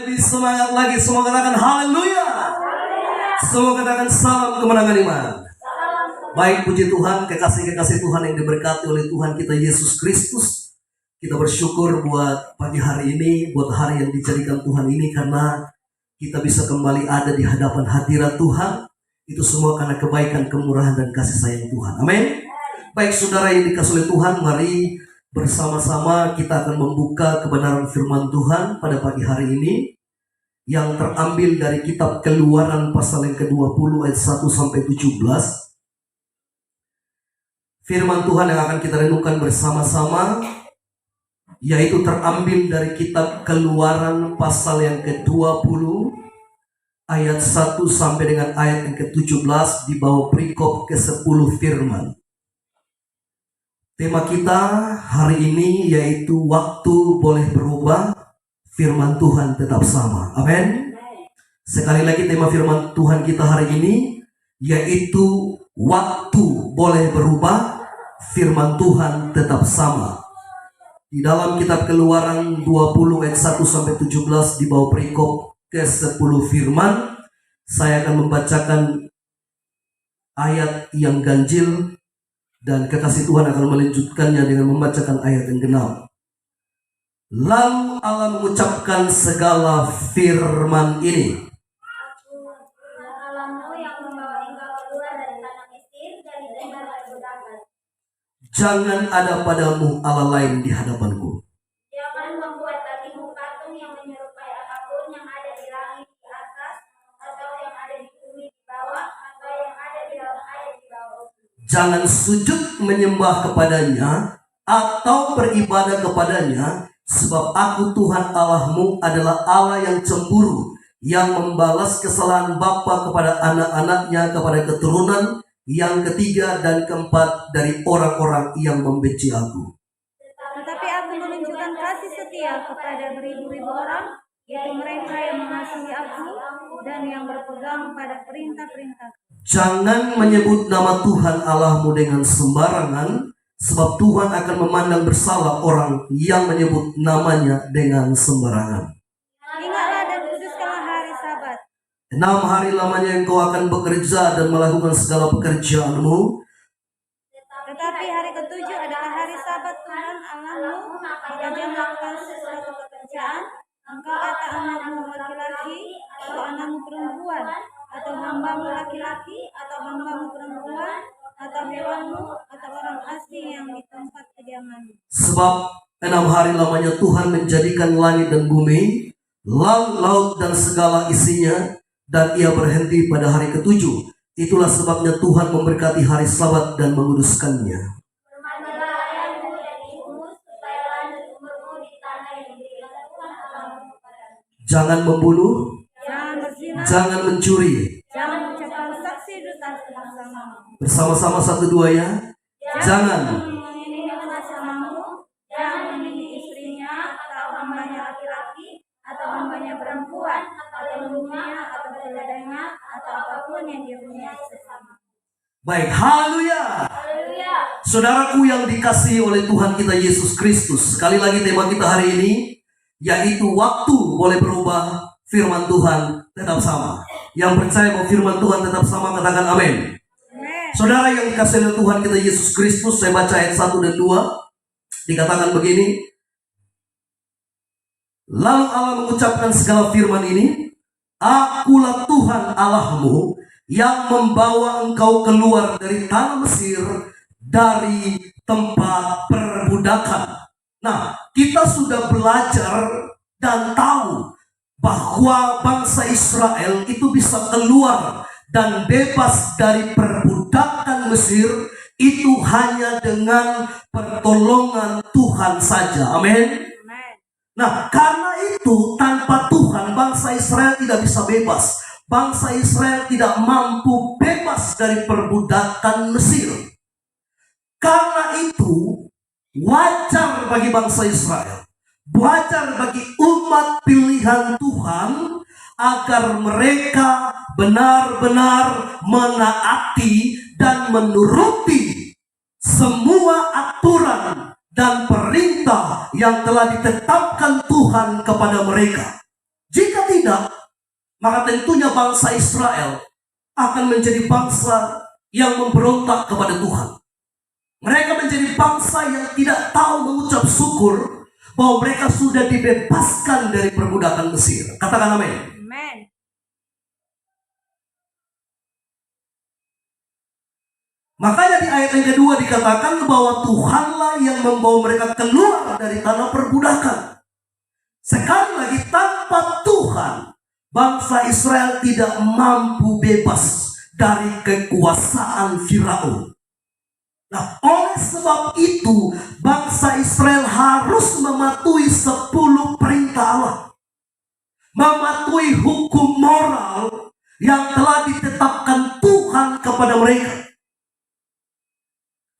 lebih semangat lagi. Semua katakan haleluya. Semua katakan salam kemenangan iman. Baik, puji Tuhan, kekasih-kekasih Tuhan yang diberkati oleh Tuhan kita Yesus Kristus. Kita bersyukur buat pagi hari ini, buat hari yang dijadikan Tuhan ini, karena kita bisa kembali ada di hadapan hadirat Tuhan. Itu semua karena kebaikan, kemurahan, dan kasih sayang Tuhan. Amin. Baik, saudara yang dikasihi oleh Tuhan, mari bersama-sama kita akan membuka kebenaran firman Tuhan pada pagi hari ini, yang terambil dari kitab Keluaran pasal yang ke-20 ayat 1 sampai 17. Firman Tuhan yang akan kita renungkan bersama-sama yaitu terambil dari kitab Keluaran pasal yang ke-20 ayat 1 sampai dengan ayat yang ke-17 di bawah perikop ke-10 firman. Tema kita hari ini yaitu waktu boleh berubah, firman Tuhan tetap sama. Amin. Sekali lagi tema firman Tuhan kita hari ini yaitu waktu boleh berubah, firman Tuhan tetap sama. Di dalam kitab Keluaran 20 ayat 1 sampai 17 di bawah perikop ke-10 firman, saya akan membacakan ayat yang ganjil dan kekasih Tuhan akan melanjutkannya dengan membacakan ayat yang genap. Lalu Allah mengucapkan segala firman ini. Jangan ada padamu Allah lain di hadapanku. Jangan membuat bagimu patung yang menyerupai apapun yang ada di langit di atas, atau yang ada di bumi di bawah, atau yang ada di dalam air di bawah. Jangan sujud menyembah kepadanya atau beribadah kepadanya, sebab aku Tuhan Allahmu adalah Allah yang cemburu, yang membalas kesalahan bapa kepada anak-anaknya, kepada keturunan yang ketiga dan keempat dari orang-orang yang membenci aku. Tetapi aku menunjukkan kasih setia kepada beribu-ribu orang, yaitu mereka yang mengasihi aku dan yang berpegang pada perintah-perintah. Jangan menyebut nama Tuhan Allahmu dengan sembarangan, sebab Tuhan akan memandang bersalah orang yang menyebut namanya dengan sembarangan. Ingatlah dan kuduskanlah hari Sabat. 6 hari lamanya engkau akan bekerja dan melakukan segala pekerjaanmu. Tetapi hari ketujuh adalah hari Sabat Tuhan Allahmu, maka jangan melakukan sesuatu pekerjaan, engkau atau anakmu laki-laki atau anakmu perempuan, atau hambamu laki-laki atau hambamu perempuan, atau hewanmu atau orang asing yang di tempat kediamanmu. Sebab 6 hari lamanya Tuhan menjadikan langit dan bumi, laut dan segala isinya, dan ia berhenti pada hari ketujuh. Itulah sebabnya Tuhan memberkati hari Sabat dan menguduskannya. Hormatilah ayahmu dan ibumu, supaya lanjut umurmu di tanah yang diberikan Tuhan Allahmu kepadamu. Jangan membunuh, Jangan berzina, jangan mencuri. jangan mengucapkan saksi dusta bersama. Bersama-sama 1-2 ya. Jangan menginginkan sesamamu, jangan memilih istrinya atau hambanya laki-laki atau hambanya perempuan atau lembunya atau keledainya atau apapun yang dia punya sesama. baik, haleluya. Haleluya. Saudaraku yang dikasihi oleh Tuhan kita Yesus Kristus, sekali lagi tema kita hari ini yaitu waktu boleh berubah, firman Tuhan tetap sama. Yang percaya bahwa firman Tuhan tetap sama katakan amin. Saudara yang dikasihi oleh Tuhan kita Yesus Kristus, saya baca ayat 1 dan 2. Dikatakan begini. Lalu Allah mengucapkan segala firman ini, akulah Tuhan Allahmu yang membawa engkau keluar dari tanah Mesir, dari tempat perbudakan. Nah, kita sudah belajar dan tahu bahwa bangsa Israel itu bisa keluar dan bebas dari perbudakan Mesir itu hanya dengan pertolongan Tuhan saja. Amin. Nah, karena itu tanpa Tuhan bangsa Israel tidak bisa bebas. Bangsa Israel tidak mampu bebas dari perbudakan Mesir. Karena itu wajar bagi bangsa Israel, wajar bagi umat pilihan Tuhan agar mereka benar-benar menaati dan menuruti semua aturan dan perintah yang telah ditetapkan Tuhan kepada mereka. Jika tidak, maka tentunya bangsa Israel akan menjadi bangsa yang memberontak kepada Tuhan. Mereka menjadi bangsa yang tidak tahu mengucap syukur bahwa mereka sudah dibebaskan dari perbudakan Mesir. Katakan amin. Amen. Makanya di ayat yang kedua dikatakan bahwa Tuhanlah yang membawa mereka keluar dari tanah perbudakan. Sekali lagi, tanpa Tuhan, bangsa Israel tidak mampu bebas dari kekuasaan Firaun. Nah, oleh sebab itu, bangsa Israel harus mematuhi 10 perintah Allah. Mematuhi hukum moral yang telah ditetapkan Tuhan kepada mereka.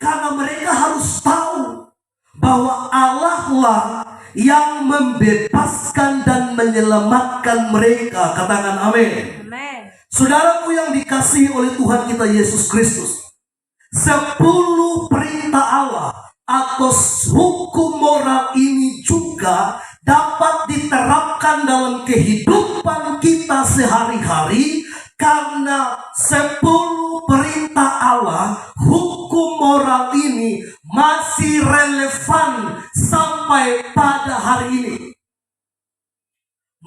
Karena mereka harus tahu bahwa Allah lah yang membebaskan dan menyelamatkan mereka. Katakan amin. Amen. Saudaraku yang dikasihi oleh Tuhan kita Yesus Kristus, 10 perintah Allah atau hukum moral ini juga dapat diterapkan dalam kehidupan kita sehari-hari. Karena 10 perintah Allah, hukum moral ini masih relevan sampai pada hari ini.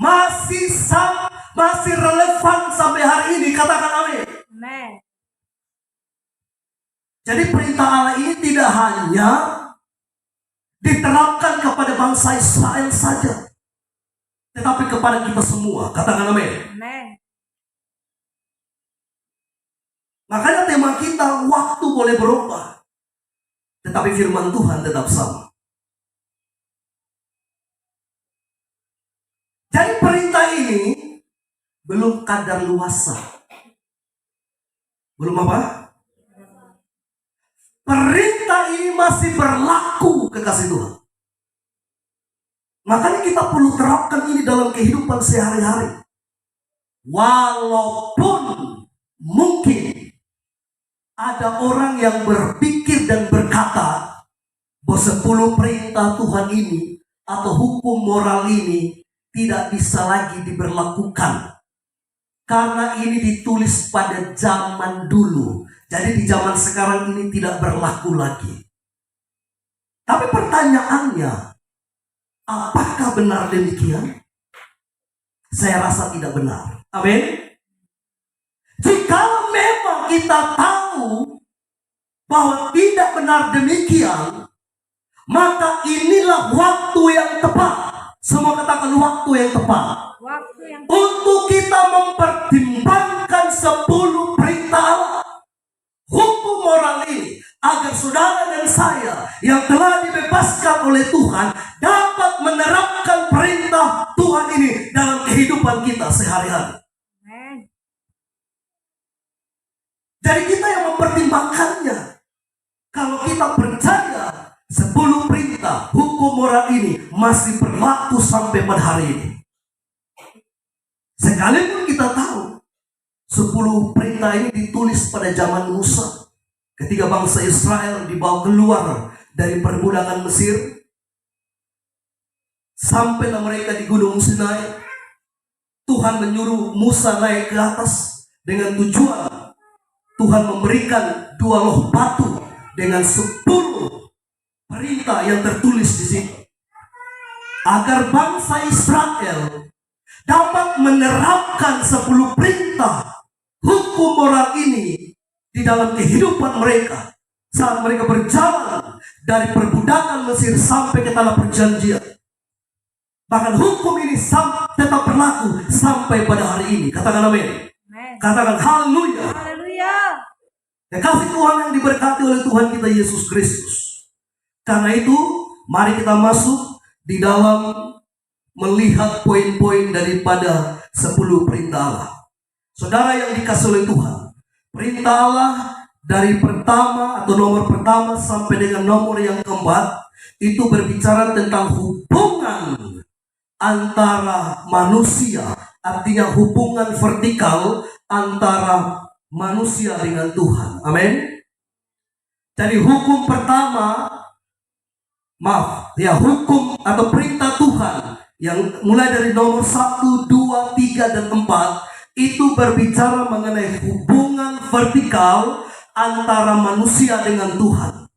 Masih relevan sampai hari ini. Katakan amin. Amen. Jadi perintah Allah ini tidak hanya diterapkan kepada bangsa Israel saja, tetapi kepada kita semua. Katakan amin. Amen. Makanya tema kita, waktu boleh berubah, tetapi firman Tuhan tetap sama. Jadi perintah ini belum kadar luasa. Belum apa? Perintah ini masih berlaku, kekasih Tuhan. Makanya kita perlu terapkan ini dalam kehidupan sehari-hari. Walaupun mungkin ada orang yang berpikir dan berkata bahwa 10 perintah Tuhan ini atau hukum moral ini tidak bisa lagi diberlakukan. Karena ini ditulis pada zaman dulu. Jadi di zaman sekarang ini tidak berlaku lagi. Tapi pertanyaannya, apakah benar demikian? Saya rasa tidak benar. Amin. Jika memang kita tahu bahwa tidak benar demikian, maka inilah waktu yang tepat. Semua katakan waktu yang tepat. Waktu yang Untuk kita mempertimbangkan 10 perintah Allah, hukum moral ini, agar saudara dan saya yang telah dibebaskan oleh Tuhan dapat menerapkan perintah Tuhan ini dalam kehidupan kita sehari-hari. Amen. Jadi kita yang mempertimbangkannya. Kalau kita percaya 10 perintah hukum moral ini masih berlaku sampai pada hari ini. Sekalipun kita tahu 10 perintah ini ditulis pada zaman Musa, ketika bangsa Israel dibawa keluar dari perbudakan Mesir, sampailah mereka di Gunung Sinai. Tuhan menyuruh Musa naik ke atas dengan tujuan Tuhan memberikan 2 loh batu dengan 10 perintah yang tertulis di situ, agar bangsa Israel dapat menerapkan 10 perintah hukum moral ini di dalam kehidupan mereka saat mereka berjalan dari perbudakan Mesir sampai ke tanah perjanjian. Bahkan hukum ini tetap berlaku sampai pada hari ini. Katakan amin. Amen. Katakan haleluya. Haleluya. Kasih Tuhan yang diberkati oleh Tuhan kita Yesus Kristus. Karena itu, mari kita masuk di dalam melihat poin-poin daripada 10 perintah Allah. Saudara yang dikasih oleh Tuhan, perintah Allah dari pertama atau nomor pertama sampai dengan nomor yang keempat itu berbicara tentang hubungan antara manusia, artinya hubungan vertikal antara manusia dengan Tuhan. Amin. Jadi hukum pertama, hukum atau perintah Tuhan yang mulai dari nomor 1, 2, 3, keempat itu berbicara mengenai hubungan vertikal antara manusia dengan Tuhan.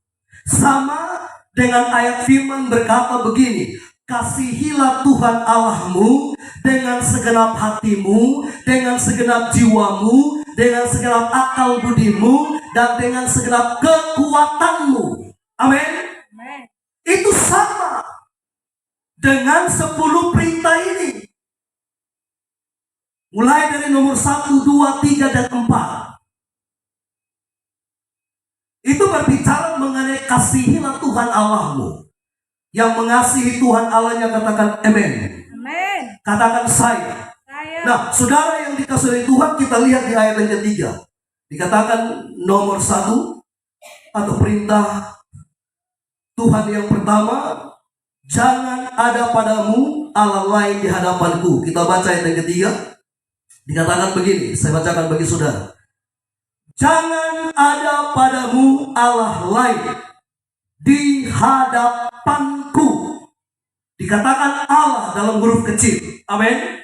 Sama dengan ayat firman berkata begini, kasihilah Tuhan Allahmu dengan segenap hatimu, dengan segenap jiwamu, dengan segenap akal budimu, dan dengan segenap kekuatanmu. Amin. Itu sama dengan 10 perintah ini. Mulai dari nomor 1, 2, 3, dan 4. Itu berbicara mengenai kasihilah Tuhan Allahmu. Yang mengasihi Tuhan Allahnya katakan amin. Amin. Katakan saya. Nah, saudara yang dikasihi Tuhan, kita lihat di ayat yang ketiga. Dikatakan nomor 1 atau perintah Tuhan yang pertama, jangan ada padamu Allah lain di hadapanku. Kita baca ayat yang ketiga. Dikatakan begini, saya bacakan bagi saudara. Jangan ada padamu Allah lain di hadapanku. Dikatakan Allah dalam huruf kecil. Amin.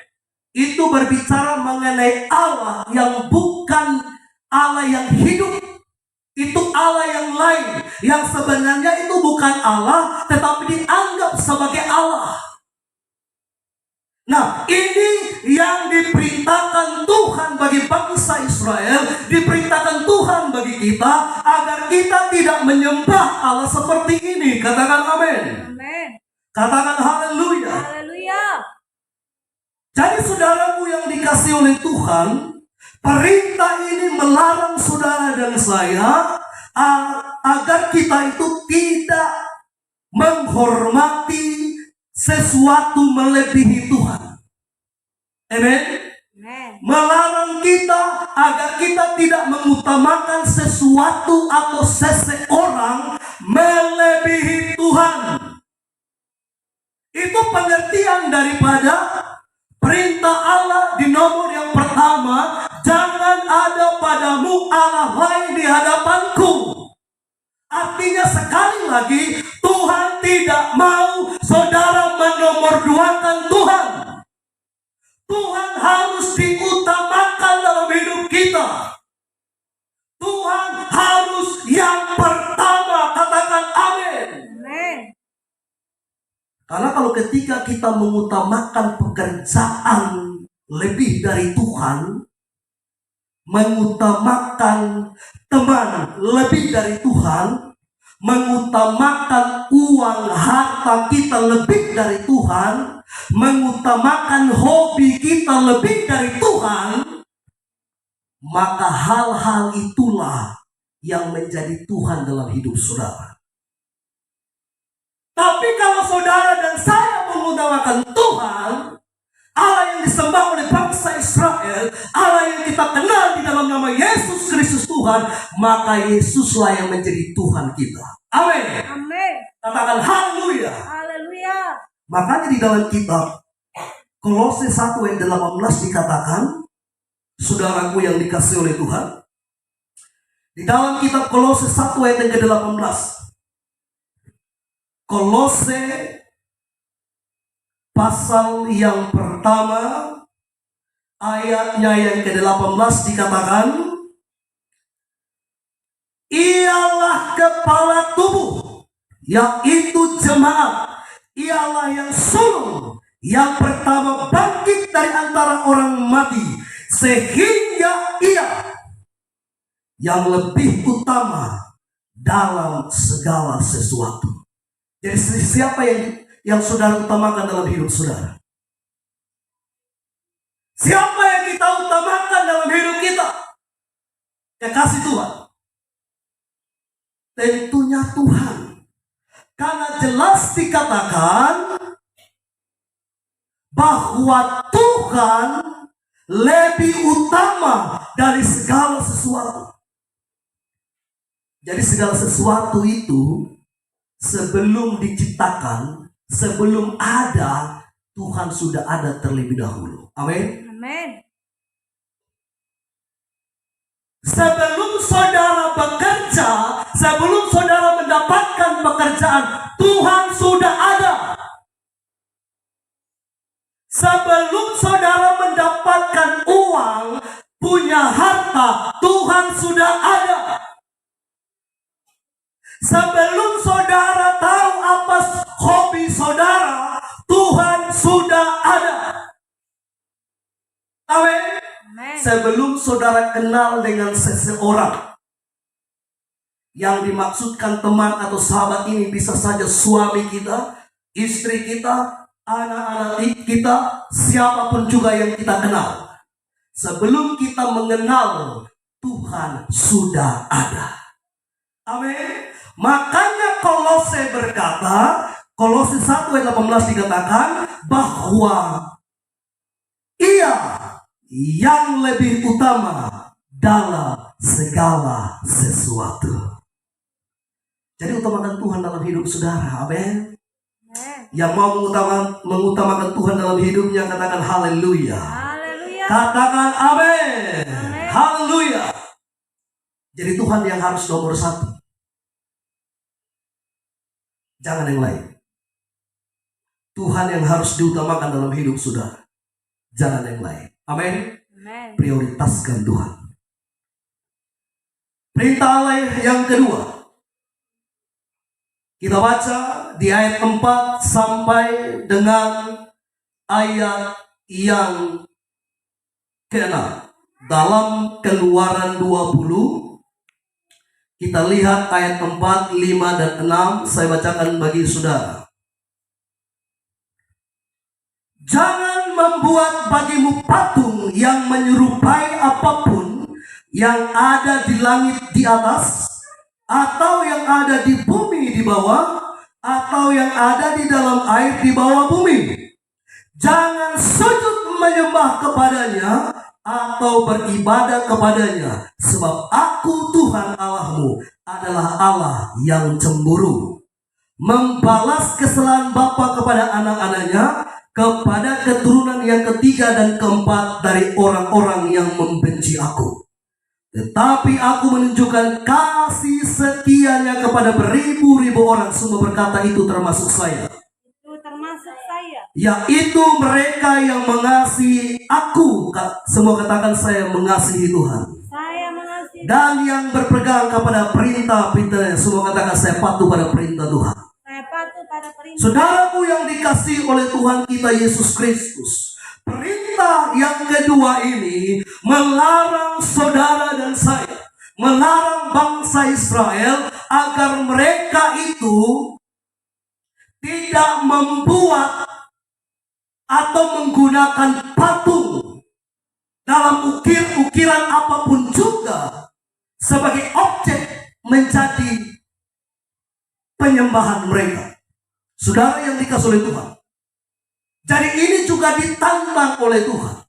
Itu berbicara mengenai Allah yang bukan Allah yang hidup. Itu Allah yang lain, yang sebenarnya itu bukan Allah, tetapi dianggap sebagai Allah. Nah, ini yang diperintahkan Tuhan bagi bangsa Israel, diperintahkan Tuhan bagi kita, agar kita tidak menyembah Allah seperti ini. Katakan amin. Amin. Katakan haleluya. Haleluya. Jadi saudaraku yang dikasihi oleh Tuhan, perintah ini melarang saudara dan saya agar kita itu tidak menghormati sesuatu melebihi Tuhan. Amen. Melarang kita agar kita tidak mengutamakan sesuatu atau seseorang melebihi Tuhan. Itu pengertian daripada perintah Allah di nomor yang pertama, jangan ada padamu Allah lain di hadapanku. Artinya sekali lagi, Tuhan tidak mau saudara menomorduakan Tuhan. Tuhan harus diutamakan dalam hidup kita. Tuhan harus yang pertama. Katakan amin. Amin. Karena kalau ketika kita mengutamakan pekerjaan lebih dari Tuhan, mengutamakan teman lebih dari Tuhan, mengutamakan uang harta kita lebih dari Tuhan, mengutamakan hobi kita lebih dari Tuhan, maka hal-hal itulah yang menjadi Tuhan dalam hidup saudara. Tapi kalau saudara dan saya mengutamakan Tuhan, Allah yang disembah oleh bangsa Israel, Allah yang kita kenal di dalam nama Yesus Kristus Tuhan, maka Yesuslah yang menjadi Tuhan kita. Amin. Amin. Katakan haleluya. Haleluya. Makanya di dalam kitab Kolose 1 ayat 18 dikatakan, saudaraku yang dikasihi oleh Tuhan, di dalam kitab Kolose 1 ayat yang ke-18, Kolose pasal yang pertama ayatnya yang ke-18 dikatakan, ialah kepala tubuh, yaitu jemaat. Ialah yang sulung, yang pertama bangkit dari antara orang mati, sehingga ia yang lebih utama dalam segala sesuatu. Jadi siapa yang saudara utamakan dalam hidup saudara? Siapa yang kita utamakan dalam hidup kita? Kekasih Tuhan. Tentunya Tuhan. Karena jelas dikatakan bahwa Tuhan lebih utama dari segala sesuatu. Jadi segala sesuatu itu sebelum diciptakan, sebelum ada, Tuhan sudah ada terlebih dahulu. Amin. Amin. Sebelum saudara bekerja, sebelum saudara mendapatkan pekerjaan, Tuhan sudah ada. Sebelum saudara mendapatkan punya harta, Tuhan sudah ada. Sebelum saudara tahu apa hobi saudara, Tuhan sudah ada. Amin. Sebelum saudara kenal dengan seseorang, yang dimaksudkan teman atau sahabat ini bisa saja suami kita, istri kita, anak-anak kita, siapapun juga yang kita kenal. Sebelum kita mengenal, Tuhan sudah ada. Amin. Makanya Kolose berkata, Kolose 1 ayat 18 dikatakan bahwa Ia yang lebih utama dalam segala sesuatu. Jadi utamakan Tuhan dalam hidup saudara. Amin. Yang mau mengutamakan Tuhan dalam hidupnya, katakan haleluya. Haleluya. Katakan amin. Haleluya. Jadi Tuhan yang harus nomor 1. Jangan yang lain. Tuhan yang harus diutamakan dalam hidup saudara. Jangan yang lain. Amin. Prioritaskan Tuhan. Perintah Allah yang kedua, kita baca di ayat 4 sampai dengan ayat yang ke-6. Dalam Keluaran 20, kita lihat ayat 4, 5, dan 6. Saya bacakan bagi saudara. Jangan membuat bagimu patung yang menyerupai apapun yang ada di langit di atas, atau yang ada di bumi di bawah, atau yang ada di dalam air di bawah bumi. Jangan sujud menyembah kepadanya atau beribadah kepadanya, sebab Aku Tuhan Allahmu adalah Allah yang cemburu, membalas kesalahan bapa kepada anak-anaknya, kepada keturunan yang ketiga dan keempat dari orang-orang yang membenci Aku. Tetapi Aku menunjukkan kasih setianya kepada beribu-ribu orang. Semua berkata itu termasuk saya. Itu termasuk saya. Yaitu mereka yang mengasihi Aku. Semua katakan saya mengasihi Tuhan. Saya mengasihi. Dan yang berpegang kepada perintah-perintahnya. Semua katakan saya patuh pada perintah Tuhan. Saya patuh pada perintah. Saudaraku yang dikasihi oleh Tuhan kita Yesus Kristus, perintah yang kedua ini melarang saudara dan saya, melarang bangsa Israel agar mereka itu tidak membuat atau menggunakan patung dalam ukir-ukiran apapun juga sebagai objek menjadi penyembahan mereka. Saudara yang dikasihi oleh Tuhan, jadi ini juga ditantang oleh Tuhan,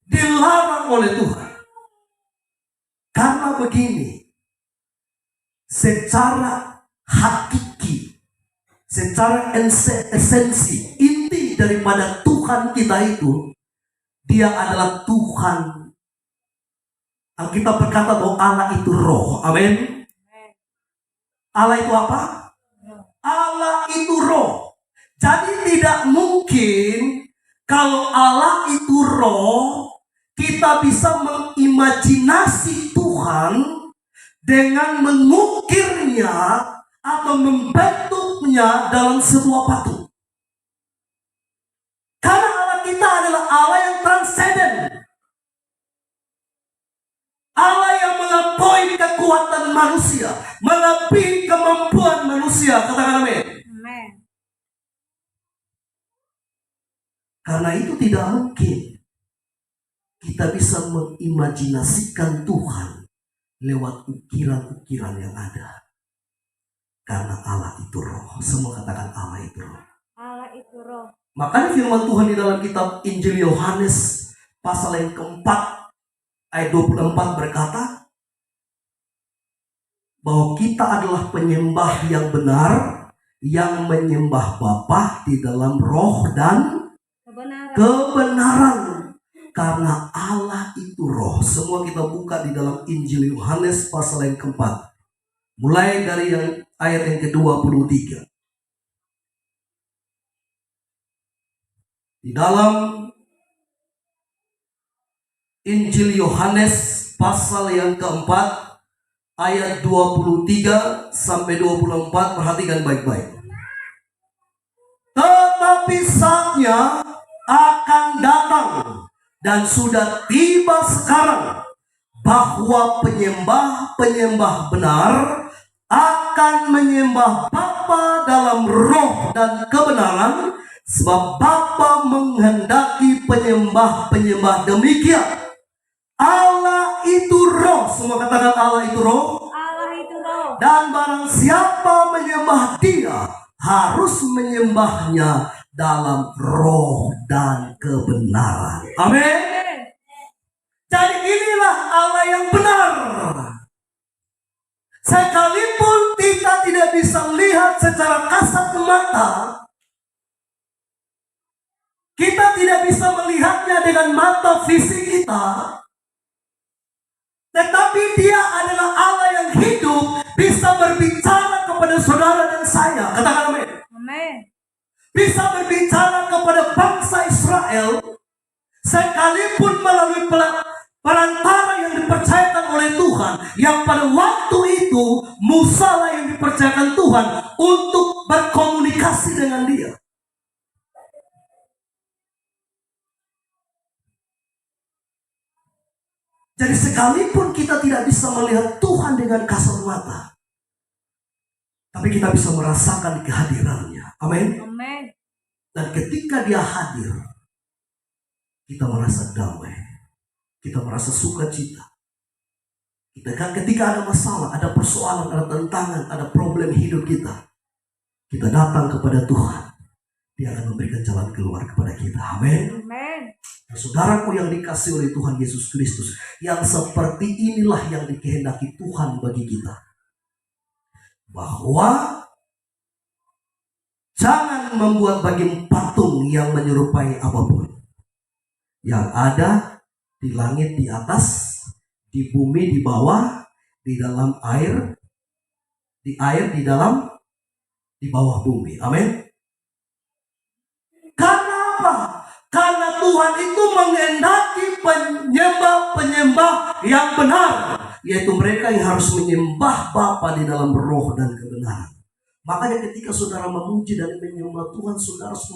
dilarang oleh Tuhan. Karena begini, secara hakiki, secara esensi, inti daripada Tuhan kita itu, Dia adalah Tuhan. Alkitab berkata bahwa Allah itu roh. Amin. Allah itu apa? Allah itu roh. Jadi tidak mungkin kalau Allah itu roh, kita bisa mengimajinasi Tuhan dengan mengukirnya atau membentuknya dalam sebuah patung. Karena Allah kita adalah Allah yang transenden. Allah yang melampaui kekuatan manusia, melebihi kemampuan manusia. Katakan amin. Amin. Karena itu tidak mungkin kita bisa mengimajinasikan Tuhan lewat ukiran-ukiran yang ada. Karena Allah itu roh. Semua katakan Allah itu roh. Allah itu roh. Makanya firman Tuhan di dalam kitab Injil Yohanes pasal yang keempat ayat 24 berkata bahwa kita adalah penyembah yang benar, yang menyembah Bapa di dalam roh dan kebenaran. Karena Allah itu roh. Semua kita buka di dalam Injil Yohanes pasal yang keempat, mulai dari yang ayat yang ke-23. Di dalam Injil Yohanes pasal yang keempat ayat 23 sampai 24. Perhatikan baik-baik. Tetapi saatnya akan datang dan sudah tiba sekarang bahwa penyembah-penyembah benar akan menyembah Bapa dalam roh dan kebenaran, sebab Bapa menghendaki penyembah-penyembah demikian. Allah itu roh. Semua katakan Allah itu roh. Allah itu roh. Dan barang siapa menyembah Dia harus menyembahnya dalam roh dan kebenaran. Amin. Jadi inilah Allah yang benar. Sekalipun kita tidak bisa lihat secara kasat mata, kita tidak bisa melihatnya dengan mata fisik kita, tetapi Dia adalah Allah yang hidup, bisa berbicara kepada saudara dan saya. Katakan amin. Amin. Bisa berbicara kepada bangsa Israel, sekalipun melalui perantara yang dipercayakan oleh Tuhan, yang pada waktu itu Musa lah yang dipercayakan Tuhan untuk berkomunikasi dengan Dia. Jadi sekalipun kita tidak bisa melihat Tuhan dengan kasat mata, tapi kita bisa merasakan kehadirannya. Amin. Amin. Dan ketika Dia hadir, kita merasa damai, kita merasa sukacita. Ketika ada masalah, ada persoalan, ada tantangan, ada problem hidup kita datang kepada Tuhan. Dia akan memberikan jalan keluar kepada kita. Amin. Amin. Saudaraku yang dikasihi oleh Tuhan Yesus Kristus, yang seperti inilah yang dikehendaki Tuhan bagi kita. Bahwa jangan membuat bagi patung yang menyerupai apapun. Yang ada di langit di atas, di bumi di bawah, di dalam air, di bawah bumi. Amin. Karena apa? Karena Tuhan itu menghendaki penyembah-penyembah yang benar, yaitu mereka yang harus menyembah Bapa di dalam roh dan kebenaran. Makanya ketika saudara memuji dan menyembah Tuhan, saudara harus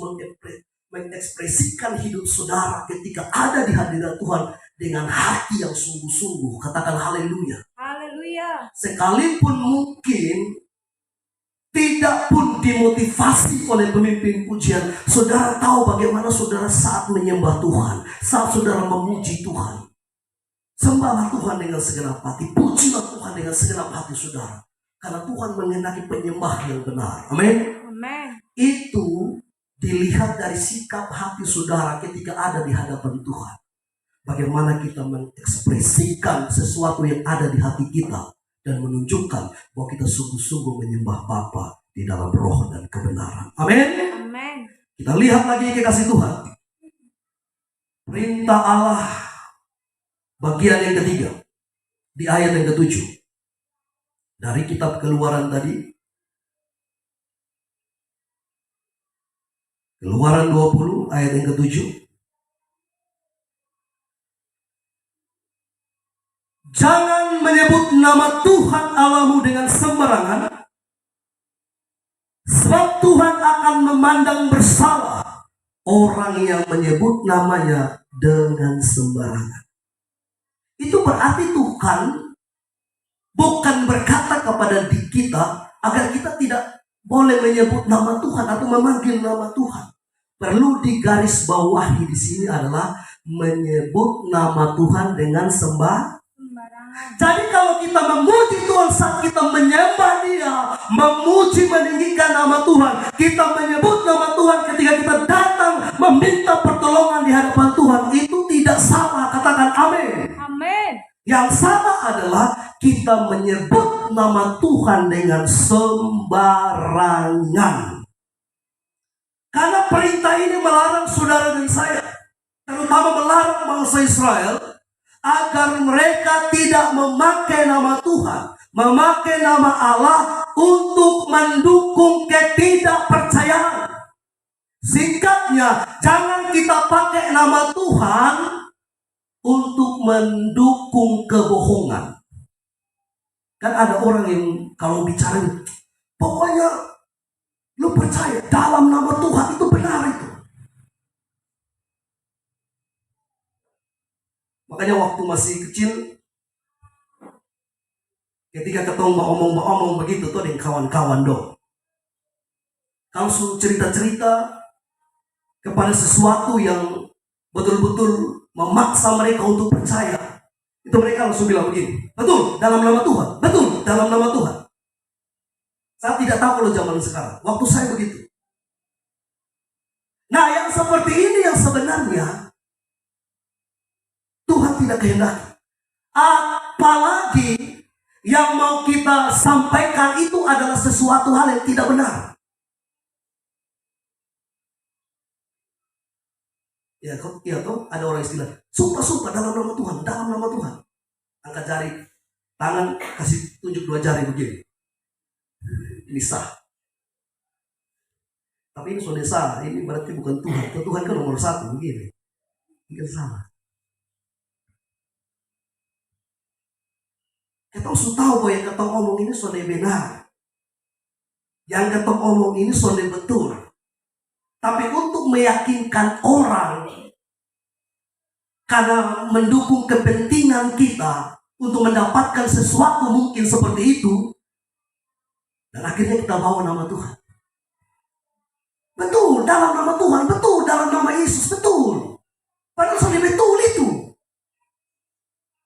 mengekspresikan hidup saudara ketika ada di hadirat Tuhan dengan hati yang sungguh-sungguh. Katakan haleluya. Haleluya. Sekalipun mungkin tidak pun dimotivasi oleh pemimpin pujian, saudara tahu bagaimana saudara saat menyembah Tuhan, saat saudara memuji Tuhan. Sembahlah Tuhan dengan segenap hati, pujilah Tuhan dengan segenap hati saudara, karena Tuhan menghendaki penyembah yang benar. Amin. Amin. Itu dilihat dari sikap hati saudara ketika ada di hadapan Tuhan. Bagaimana kita mengekspresikan sesuatu yang ada di hati kita dan menunjukkan bahwa kita sungguh-sungguh menyembah Bapa di dalam roh dan kebenaran. Amin. Amin. Kita lihat lagi kekasih Tuhan. Perintah Allah bagian yang ketiga di ayat yang ke-7 dari kitab Keluaran tadi. Keluaran 20 ayat yang ke-7. Jangan menyebut nama Tuhan Allahmu dengan sembarangan, sebab Tuhan akan memandang bersalah orang yang menyebut namanya dengan sembarangan. Itu berarti Tuhan bukan berkata kepada kita agar kita tidak boleh menyebut nama Tuhan atau memanggil nama Tuhan. Perlu digarisbawahi di sini adalah menyebut nama Tuhan dengan sembarangan. Jadi kalau kita memuji Tuhan saat kita menyembah Dia, memuji meninggikan nama Tuhan, kita menyebut nama Tuhan ketika kita datang meminta pertolongan di hadapan Tuhan, itu tidak salah. Katakan amin. Amin. Yang salah adalah kita menyebut nama Tuhan dengan sembarangan. Karena perintah ini melarang saudara dan saya, terutama melarang bangsa Israel, agar mereka tidak memakai nama Tuhan, memakai nama Allah untuk mendukung ketidakpercayaan. Singkatnya, jangan kita pakai nama Tuhan untuk untuk mendukung kebohongan. Kan ada orang yang kalau bicara, pokoknya lu percaya dalam nama Tuhan itu benar itu. Makanya waktu masih kecil, ketika ketemu omong begitu tuh dengan kawan-kawan dong. Kalau suruh cerita-cerita kepada sesuatu yang betul-betul memaksa mereka untuk percaya, itu mereka langsung bilang begini, betul dalam nama Tuhan, betul dalam nama Tuhan. Saya tidak tahu kalau zaman sekarang, waktu saya begitu. Nah, yang seperti ini yang sebenarnya Tuhan tidak kehendaki. Apalagi yang mau kita sampaikan itu adalah sesuatu hal yang tidak benar. Ya, toh ada orang istilah, sumpah dalam nama Tuhan, dalam nama Tuhan. Angkat jari, tangan, kasih tunjuk 2 jari begini. Ini sah. Tapi ini sudah salah, ini berarti bukan Tuhan. Tuhan kan nomor 1 begini. Ini kan salah. Kita harus tahu bahwa yang kita omong ini sudah benar. Yang kita omong ini sudah betul. Tapi untuk meyakinkan orang karena mendukung kepentingan kita untuk mendapatkan sesuatu mungkin seperti itu, dan akhirnya kita bawa nama Tuhan. Betul dalam nama Tuhan, betul dalam nama Yesus, betul. Padahal sudah betul itu.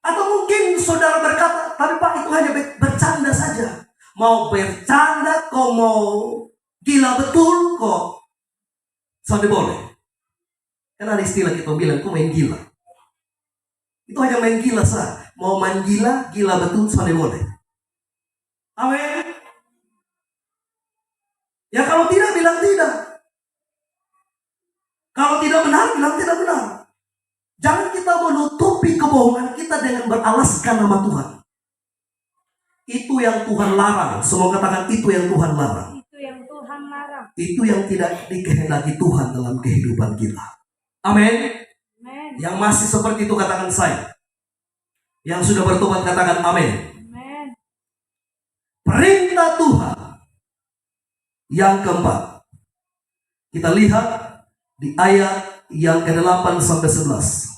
Atau mungkin saudara berkata, tapi Pak itu hanya bercanda saja. Mau bercanda kok, mau gila betul kok. Sudah boleh. Kan ada istilah kita bilang, kok main gila. Itu hanya main gila sah. Mau main gila, gila betul, sudah boleh. Amin. Ya kalau tidak, bilang tidak. Kalau tidak benar, bilang tidak benar. Jangan kita menutupi kebohongan kita dengan beralaskan nama Tuhan. Itu yang Tuhan larang. Semua katakan itu yang Tuhan larang. Itu yang Tuhan larang. Itu yang tidak dikehendaki Tuhan dalam kehidupan kita. Amin. Amen. Yang masih seperti itu katakan saya. Yang sudah bertobat katakan amin. Amen. Perintah Tuhan yang keempat, kita lihat di ayat yang ke-8 sampai 11.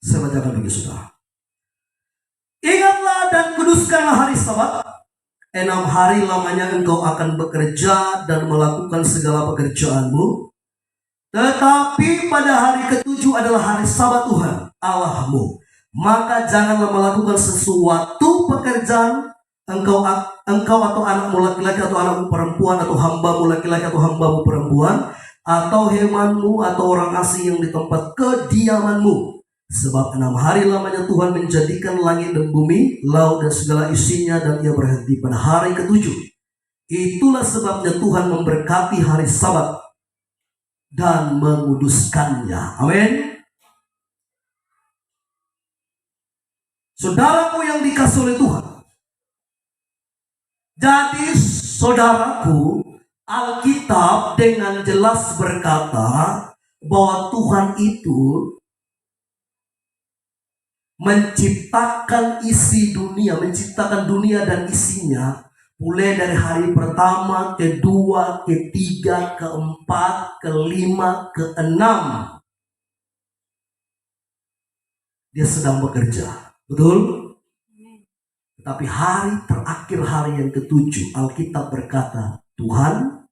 Saya bacakan bagi saudara. Ingatlah dan kuduskanlah hari Sabat. 6 hari lamanya engkau akan bekerja dan melakukan segala pekerjaanmu. Tetapi pada hari ke-7 adalah hari Sabat Tuhan Allahmu. Maka janganlah melakukan sesuatu pekerjaan engkau atau anakmu laki-laki atau anakmu perempuan atau hambamu laki-laki atau hambamu perempuan atau hewanmu atau orang asing yang di tempat kediamanmu. Sebab 6 hari lamanya Tuhan menjadikan langit dan bumi, laut dan segala isinya, dan ia berhenti pada hari ke-7. Itulah sebabnya Tuhan memberkati hari Sabat dan menguduskannya. Amin. Saudaraku yang dikasihi oleh Tuhan. Jadi saudaraku, Alkitab dengan jelas berkata bahwa Tuhan itu menciptakan isi dunia, menciptakan dunia dan isinya, mulai dari hari pertama, kedua, ketiga, keempat, kelima, keenam. Dia sedang bekerja, betul? Tapi hari terakhir, hari yang ke-7, Alkitab berkata, Tuhan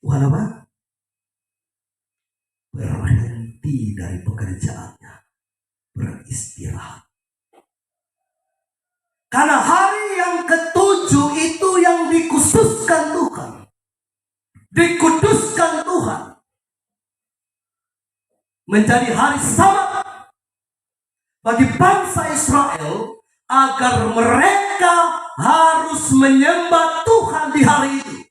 apa? Berhenti dari pekerjaannya, beristirahat. Karena hari yang ke-7 itu yang dikhususkan Tuhan, dikuduskan Tuhan, menjadi hari Sabat bagi bangsa Israel, agar mereka harus menyembah Tuhan di hari itu.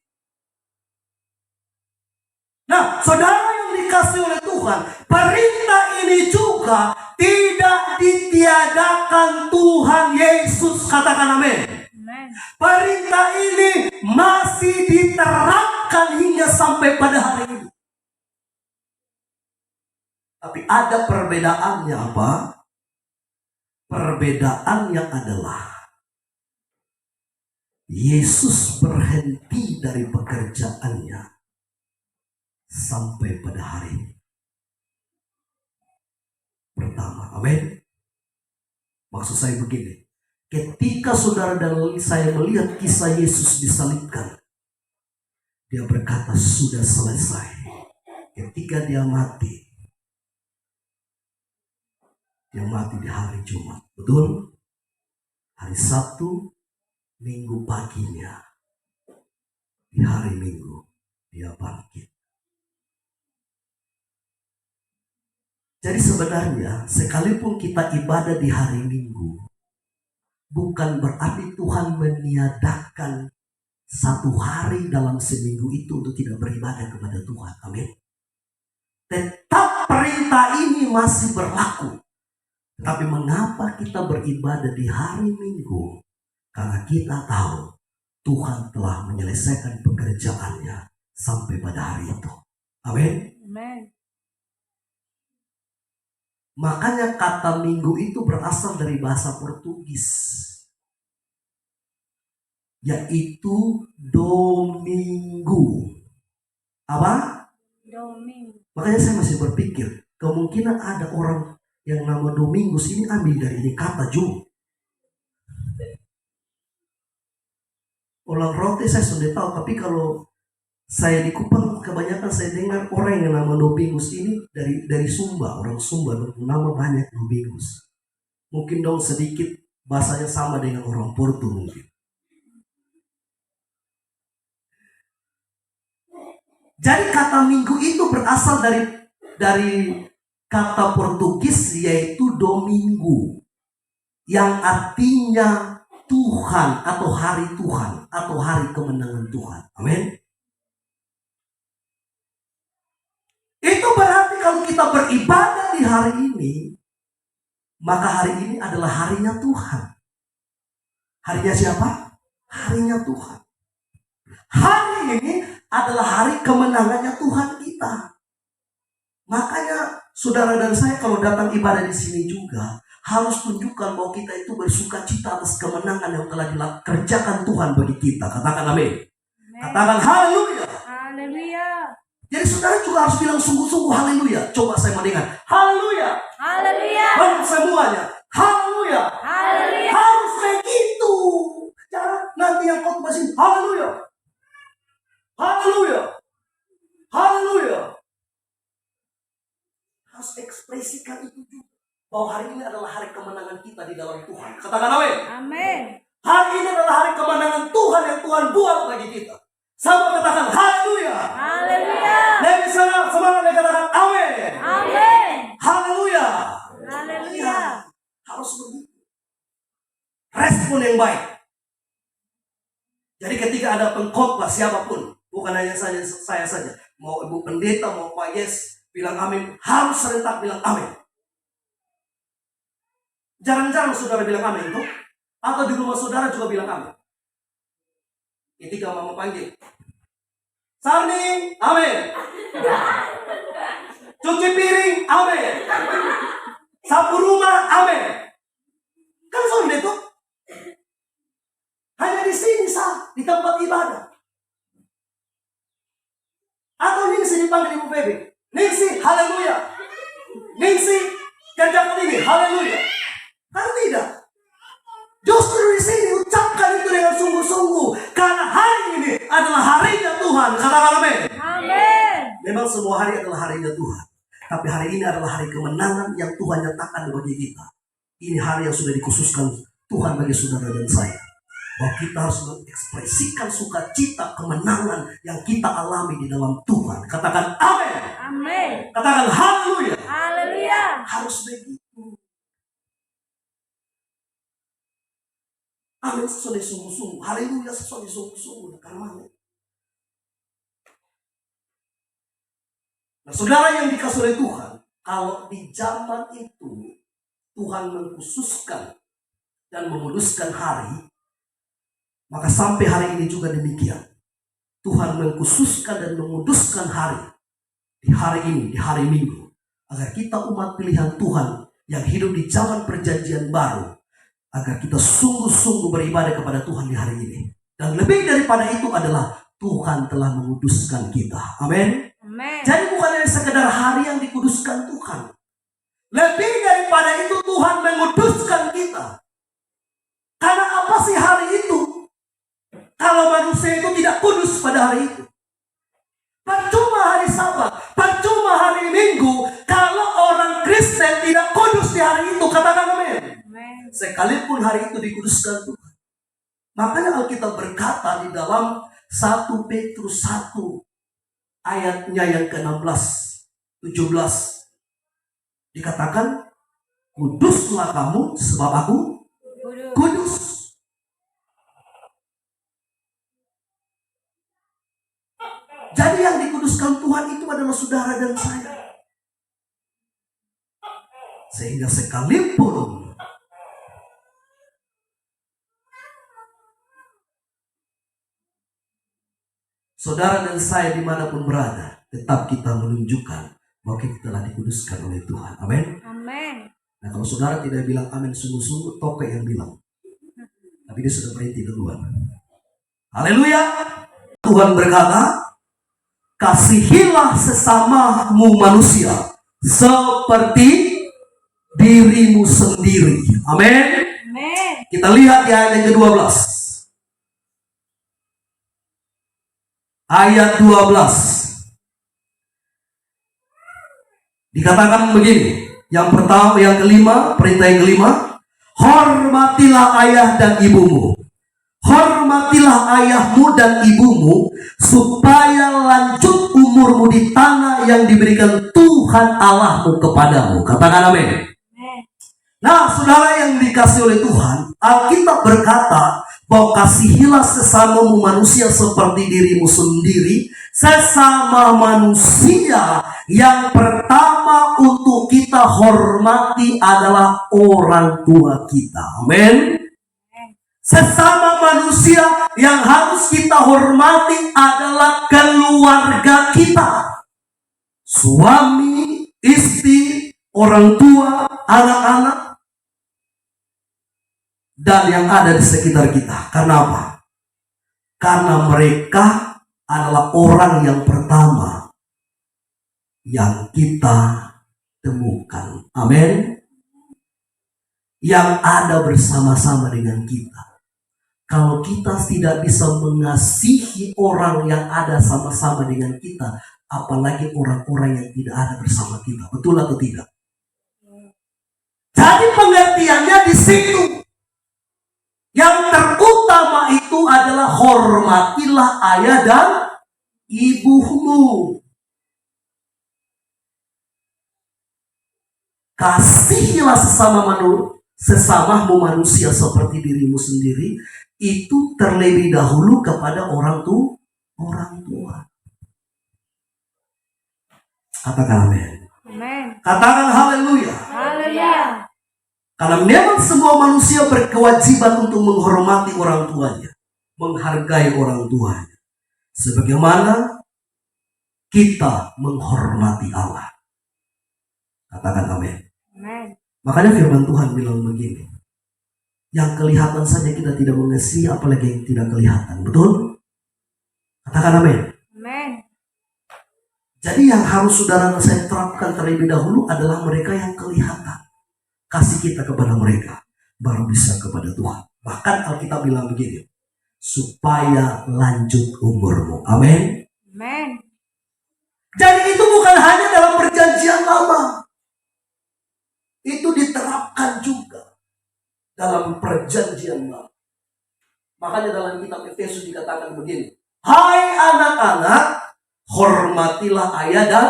Nah, saudara yang dikasihi oleh Tuhan, perintah ini juga tidak ditiadakan Tuhan Yesus. Katakan amin. Perintah ini masih diterapkan hingga sampai pada hari ini. Tapi ada perbedaannya apa? Perbedaannya adalah Yesus berhenti dari pekerjaannya sampai pada hari pertama. Amin. Maksud saya begini, ketika saudara dan saya melihat kisah Yesus disalibkan, dia berkata sudah selesai. Ketika dia mati di hari Jumat, betul? Hari Sabtu, Minggu paginya, di hari Minggu dia bangkit. Jadi sebenarnya sekalipun kita ibadah di hari Minggu, bukan berarti Tuhan meniadakan satu hari dalam seminggu itu untuk tidak beribadah kepada Tuhan. Amin. Tetap perintah ini masih berlaku. Tapi mengapa kita beribadah di hari Minggu? Karena kita tahu Tuhan telah menyelesaikan pekerjaannya sampai pada hari itu. Amin. Amin. Makanya kata minggu itu berasal dari bahasa Portugis, yaitu domingo. Apa? Domingo. Makanya saya masih berpikir, kemungkinan ada orang yang nama Domingus ini ambil dari ini kata Ju. Orang roti saya sudah tahu, tapi kalau saya di Kupang kebanyakan saya dengar orang yang nama Domingus ini dari Sumba, orang Sumba nama banyak Domingus. Mungkin dong sedikit bahasanya sama dengan orang Portu mungkin. Jadi kata minggu itu berasal dari kata Portugis yaitu domingo, yang artinya Tuhan atau hari Tuhan atau hari kemenangan Tuhan. Amin. Itu berarti kalau kita beribadah di hari ini, maka hari ini adalah harinya Tuhan. Harinya siapa? Harinya Tuhan. Hari ini adalah hari kemenangannya Tuhan kita. Makanya saudara dan saya kalau datang ibadah di sini juga harus tunjukkan bahwa kita itu bersuka cita atas kemenangan yang telah dikerjakan Tuhan bagi kita. Katakan amin. Katakan haleluya. Haleluya. Jadi saudara juga harus bilang sungguh-sungguh haleluya. Coba saya mau dengar. Haleluya. Haleluya. Bangun semuanya. Haleluya. Haleluya. Harus begitu. Jangan nanti yang khotbah sini. Haleluya. Haleluya. Haleluya. Harus ekspresikan itu juga. Bahwa hari ini adalah hari kemenangan kita di dalam Tuhan. Katakan amin. Amin. Hari ini adalah hari kemenangan Tuhan yang Tuhan buat bagi kita. Sama katakan haleluya. Haleluya. Lebih semangat katakan amin. Amin. Haleluya. Haleluya. Harus begitu. Respon yang baik. Jadi ketika ada pengkhotbah siapapun, bukan hanya saya saja, mau ibu pendeta, mau Pak Yes bilang amin, harus serentak bilang amin. Jarang-jarang saudara bilang amin itu, atau di rumah saudara juga bilang amin. Ketika mama panggil, Sarni, amin. Cuci piring, amin. Sapu rumah, amin. Kan sudah itu. Hanya di sini di tempat ibadah. Atau Ningsi dipanggil Ibu Feby. Ningsi, haleluya. Ningsi, kerjakan ini, haleluya. Kan tidak. Justru di sini ucapkan itu dengan sungguh-sungguh. Karena hari ini adalah harinya Tuhan. Katakan amin. Amin. Memang semua hari adalah harinya Tuhan. Tapi hari ini adalah hari kemenangan yang Tuhan nyatakan bagi kita. Ini hari yang sudah dikhususkan Tuhan bagi saudara dan saya. Bahwa kita harus mengekspresikan sukacita kemenangan yang kita alami di dalam Tuhan. Katakan amin. Amin. Katakan haleluya. Haleluya. Harus begitu. Amin sesuai sungguh-sungguh. Haleluya sesuai sungguh-sungguh. Karena nah, saudara yang dikasih oleh Tuhan, kalau di zaman itu Tuhan mengkhususkan dan menguduskan hari, maka sampai hari ini juga demikian. Tuhan mengkhususkan dan menguduskan hari. Di hari ini, di hari Minggu agar kita umat pilihan Tuhan yang hidup di zaman perjanjian baru, agar kita sungguh-sungguh beribadah kepada Tuhan di hari ini. Dan lebih daripada itu adalah Tuhan telah menguduskan kita. Amin. Amin. Jadi bukan hanya sekedar hari yang dikuduskan Tuhan. Lebih daripada itu Tuhan menguduskan kita. Karena apa sih hari itu? Kalau manusia itu tidak kudus pada hari itu. Percuma hari Sabat, percuma hari Minggu, kalau orang Kristen tidak kudus di hari itu. Katakan amin. Sekalipun hari itu dikuduskan Tuhan. Makanya Alkitab berkata di dalam 1 Petrus 1 ayatnya yang ke-16, 17. Dikatakan, kuduslah kamu sebab aku kudus. Jadi yang dikuduskan Tuhan itu adalah saudara dan saya. Sehingga sekalipun saudara dan saya dimanapun berada, tetap kita menunjukkan bahwa kita telah dikuduskan oleh Tuhan. Amin. Amin. Nah, kalau saudara tidak bilang amin sungguh-sungguh, Toke yang bilang. Tapi dia sudah berhenti duluan. Haleluya. Tuhan berkata, kasihilah sesamamu manusia seperti dirimu sendiri. Amin. Amin. Kita lihat di ayat yang ke-12. Ayat 12. Dikatakan begini. Yang pertama, yang kelima, perintah yang kelima. Hormatilah ayah dan ibumu. Hormatilah ayahmu dan ibumu, supaya lanjut umurmu di tanah yang diberikan Tuhan Allahmu kepadamu. Katakan amin. Nah, saudara yang dikasih oleh Tuhan, Alkitab berkata bahwa kasihilah sesamamu manusia seperti dirimu sendiri. Sesama manusia yang pertama untuk kita hormati adalah orang tua kita. Amin. Sesama manusia yang harus kita hormati adalah keluarga kita. Suami, istri, orang tua, anak-anak, dan yang ada di sekitar kita. Karena apa? Karena mereka adalah orang yang pertama yang kita temukan. Amin. Yang ada bersama-sama dengan kita. Kalau kita tidak bisa mengasihi orang yang ada sama-sama dengan kita, apalagi orang-orang yang tidak ada bersama kita. Betul atau tidak? Jadi pengertiannya di situ. Yang terutama itu adalah hormatilah ayah dan ibumu. Kasihilah sesamamu manusia seperti dirimu sendiri. Itu terlebih dahulu kepada orang tua. Katakan amin. Katakan haleluya. Haleluya. Karena memang semua manusia berkewajiban untuk menghormati orang tuanya, menghargai orang tuanya, sebagaimana kita menghormati Allah. Katakan amin. Makanya firman Tuhan bilang begini, yang kelihatan saja kita tidak mengasihi, apalagi yang tidak kelihatan. Betul? Katakan amin. Jadi yang harus saudara dan saya terapkan terlebih dahulu adalah mereka yang kelihatan. Kasih kita kepada mereka, baru bisa kepada Tuhan. Bahkan Alkitab bilang begini, supaya lanjut umurmu. Amin. Jadi itu bukan hanya dalam perjanjian lama. Itu diterapkan juga dalam perjanjian baru. Makanya dalam kitab Efesus dikatakan begini, hai anak-anak, hormatilah ayah dan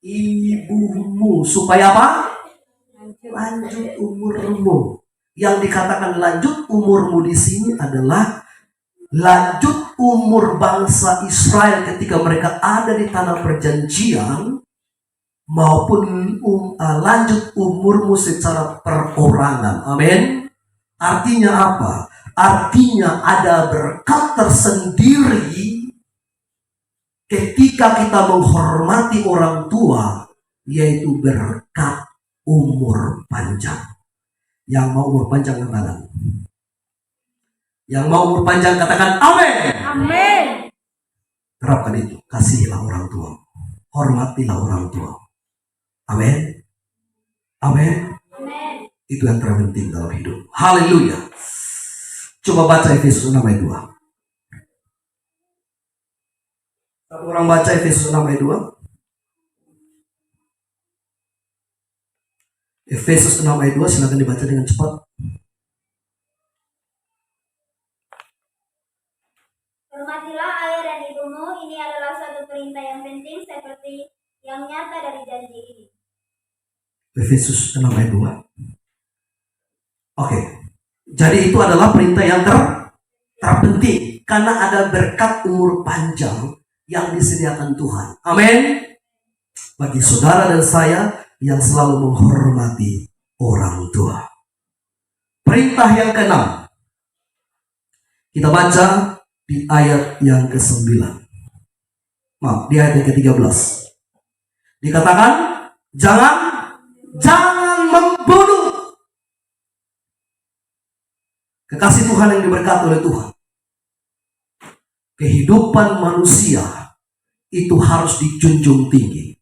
ibumu. Supaya apa? Lanjut umurmu. Yang dikatakan lanjut umurmu di sini adalah lanjut umur bangsa Israel ketika mereka ada di tanah perjanjian, maupun lanjut umurmu secara perorangan. Amin. Artinya apa? Artinya ada berkat tersendiri ketika kita menghormati orang tua yaitu berkat umur panjang. Yang mau umur panjang katakan. Yang mau umur panjang katakan amin. Amin. Terapkan itu. Kasihilah orang tua. Hormatilah orang tua. Amin. Amin. Itu yang terpenting dalam hidup. Haleluya. Coba baca Efesus 6 ayat 2. Satu orang baca Efesus 6 ayat 2. Efesus 6 ayat 2, silakan dibaca dengan cepat. Hormatilah ayah dan ibumu, ini adalah satu perintah yang penting seperti yang nyata dari janji ini. Efesus 6 ayat 2. Oke. Jadi itu adalah perintah yang terpenting karena ada berkat umur panjang yang disediakan Tuhan. Amin. Bagi saudara dan saya yang selalu menghormati orang tua. Perintah yang ke-6. Kita baca di ayat yang ke-9. Maaf, di ayat yang ke-13. Dikatakan, jangan membunuh. Kekasih Tuhan yang diberkati oleh Tuhan. Kehidupan manusia itu harus dijunjung tinggi.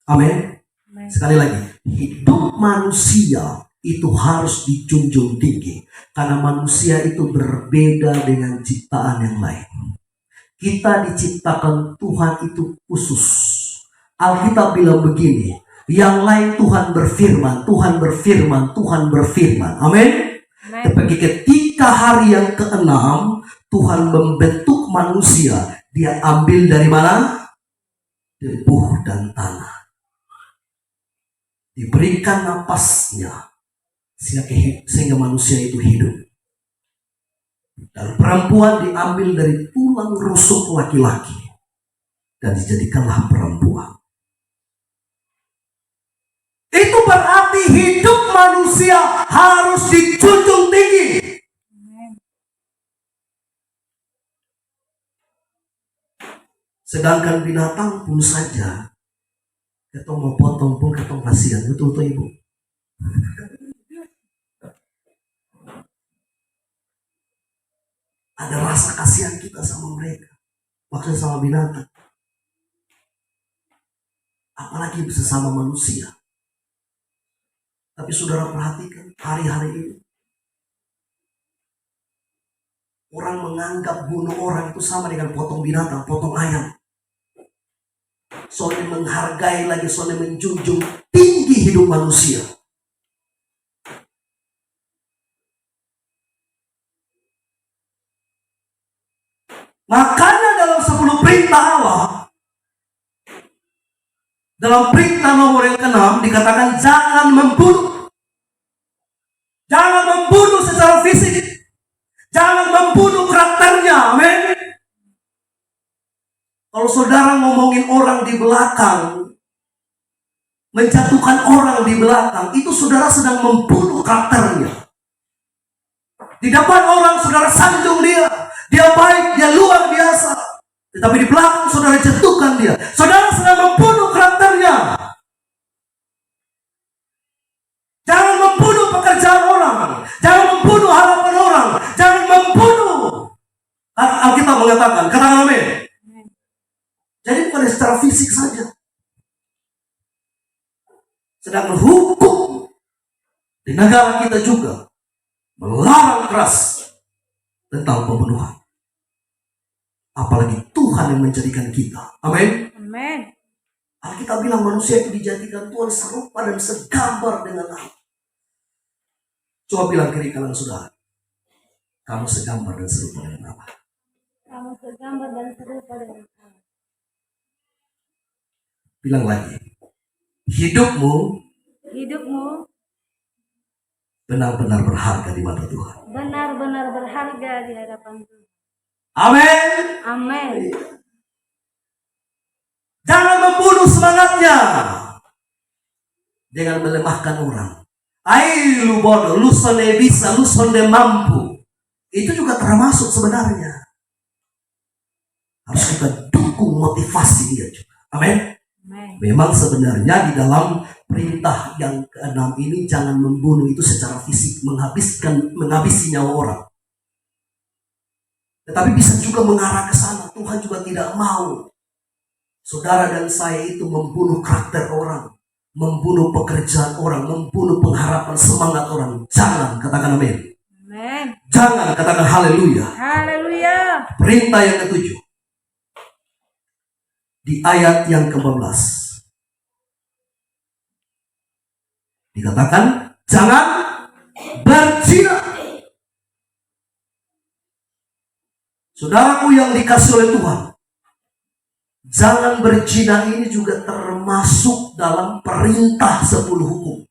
Amin. Sekali lagi, hidup manusia itu harus dijunjung tinggi. Karena manusia itu berbeda dengan ciptaan yang lain. Kita diciptakan Tuhan itu khusus. Alkitab bilang begini, yang lain Tuhan berfirman, Tuhan berfirman, Tuhan berfirman. Amin. Tapi ketika hari yang ke-6, Tuhan membentuk manusia. Dia ambil dari mana? Debu dan tanah. Diberikan napasnya sehingga manusia itu hidup. Dan perempuan diambil dari tulang rusuk laki-laki dan dijadikanlah perempuan. Itu berarti hidup manusia harus dijunjung tinggi. Sedangkan binatang pun saja, ketong mau potong pun ketong kasihan, betul ibu. Ada rasa kasihan kita sama mereka, maksudnya sama binatang. Apalagi sesama manusia. Tapi saudara perhatikan hari-hari ini, orang menganggap bunuh orang itu sama dengan potong binatang, potong ayam. Soalnya menghargai lagi, soalnya menjunjung tinggi hidup manusia. Makanya dalam 10 perintah Allah, dalam perintah nomor yang ke-6 dikatakan jangan membunuh. Jangan membunuh secara fisik. Jangan membunuh karakternya. Amin. Kalau saudara ngomongin orang di belakang, menjatuhkan orang di belakang, itu saudara sedang membunuh karakternya. Di depan orang saudara sanjung dia. Dia baik, dia luar biasa. Tetapi di belakang saudara jatuhkan dia. Saudara sedang membunuh karakternya. Jangan membunuh pekerjaan orang. Jangan membunuh harapan orang. Jangan membunuh. Alkitab mengatakan, katakan amin. Jadi bukan secara fisik saja. Sedangkan hukum di negara kita juga melarang keras tentang pembunuhan. Apalagi Tuhan yang menjadikan kita. Amin. Amin. Alkitab bilang manusia itu dijadikan Tuhan serupa dan segambar dengan Allah. Coba bilang kiri kanan saudara. Kamu segambar dan serupa dengan Allah. Kamu segambar dan serupa dengan Allah. Bilang lagi. Hidupmu benar-benar berharga di mata Tuhan. Benar-benar berharga di hadapan Tuhan. Amin. Amin. Jangan membunuh semangatnya dengan melemahkan orang. Lu bodoh, lu sonde bisa, lu sonde mampu. Itu juga termasuk sebenarnya. Harus kita dukung motivasi dia juga. Amin. Amin. Memang sebenarnya di dalam perintah yang keenam ini jangan membunuh itu secara fisik, menghabisi nyawa orang. Tetapi bisa juga mengarah ke sana. Tuhan juga tidak mau saudara dan saya itu membunuh karakter orang, membunuh pekerjaan orang, membunuh pengharapan semangat orang. Jangan, katakan amin. Amin. Jangan, katakan haleluya. Haleluya. Perintah yang ketujuh. Di ayat yang ke-14. Dikatakan, jangan berzina. Saudaraku yang dikasih oleh Tuhan, jangan berzina ini juga termasuk dalam perintah 10 hukum.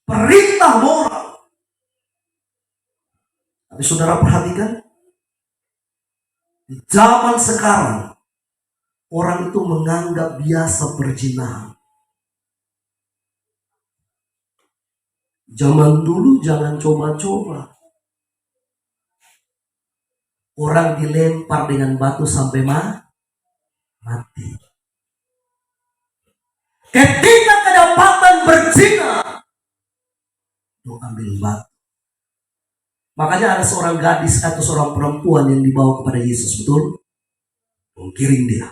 Perintah moral. Tapi saudara perhatikan, di zaman sekarang, orang itu menganggap biasa berzina. Zaman dulu jangan coba-coba. Orang dilempar dengan batu sampai mati. Ketika kedapatan berzina, lu ambil batu. Makanya ada seorang gadis atau seorang perempuan yang dibawa kepada Yesus, betul? Menggiring dia.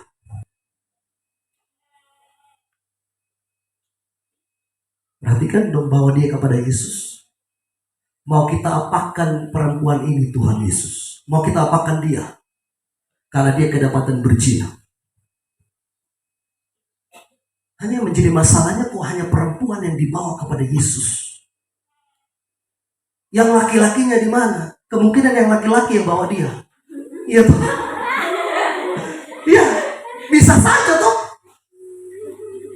Perhatikan dong, bawa dia kepada Yesus. Mau kita apakan perempuan ini Tuhan Yesus? Mau kita apakan dia? Karena dia kedapatan berzina. Hanya menjadi masalahnya kok hanya perempuan yang dibawa kepada Yesus. Yang laki-lakinya di mana? Kemungkinan yang laki-laki yang bawa dia. Iya tuh. Iya, bisa saja tuh.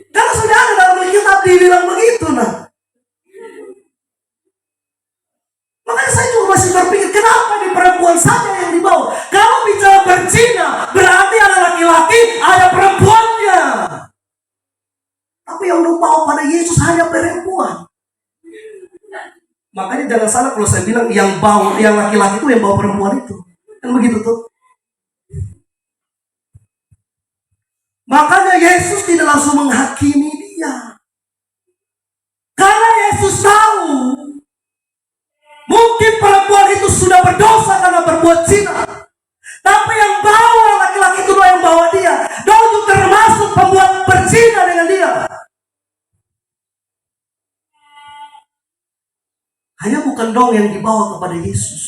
Karena sudah ada dalam Alkitab dibilang begitu nah. Makanya saya juga masih berpikir, kenapa di perempuan saja yang dibawa? Kalau bicara berzina, berarti ada laki-laki, ada perempuannya. Tapi yang dibawa pada Yesus hanya perempuan. Makanya jangan salah kalau saya bilang yang laki-laki itu yang bawa perempuan itu. Kan begitu tuh. Makanya Yesus tidak langsung menghakimi dia. Karena Yesus tahu mungkin perempuan itu sudah berdosa karena berbuat zina. Tapi yang bawa laki-laki itu yang bawa dia. Dan itu termasuk pembuat berzina dengan dia. Hanya bukan dong yang dibawa kepada Yesus.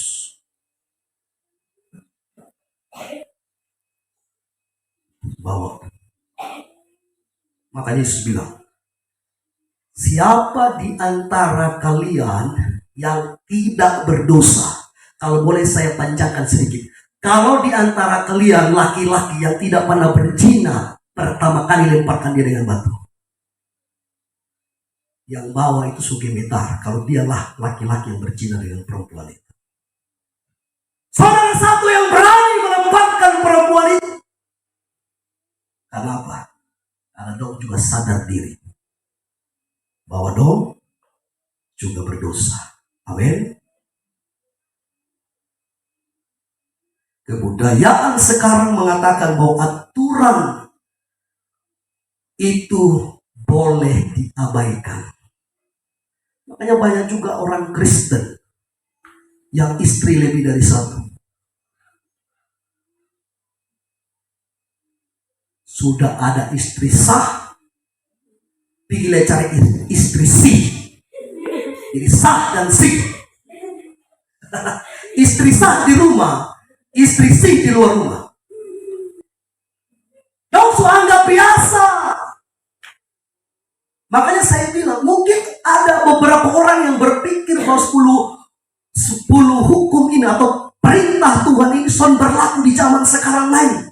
Bawa. Makanya Yesus bilang, siapa di antara kalian yang tidak berdosa? Kalau boleh saya panjangkan sedikit. Kalau di antara kalian laki-laki yang tidak pernah berzina, pertama kali lemparkan dia dengan batu. Yang bawa itu sugemetar. Kalau dialah laki-laki yang berzina dengan perempuan itu. Saudara satu yang berani melemparkan perempuan itu. Karena apa? Karena dong juga sadar diri bahwa dong juga berdosa. Amin. Kebudayaan sekarang mengatakan bahwa aturan itu boleh diabaikan. Makanya banyak juga orang Kristen yang istri lebih dari satu. Sudah ada istri sah, pilih cari istri sih. Jadi sah dan sih. Istri sah di rumah, istri sih di luar rumah. Dong anggap biasa. Makanya saya bilang, mungkin ada beberapa orang yang berpikir bahwa 10 hukum ini atau perintah Tuhan ini son berlaku di zaman sekarang lain.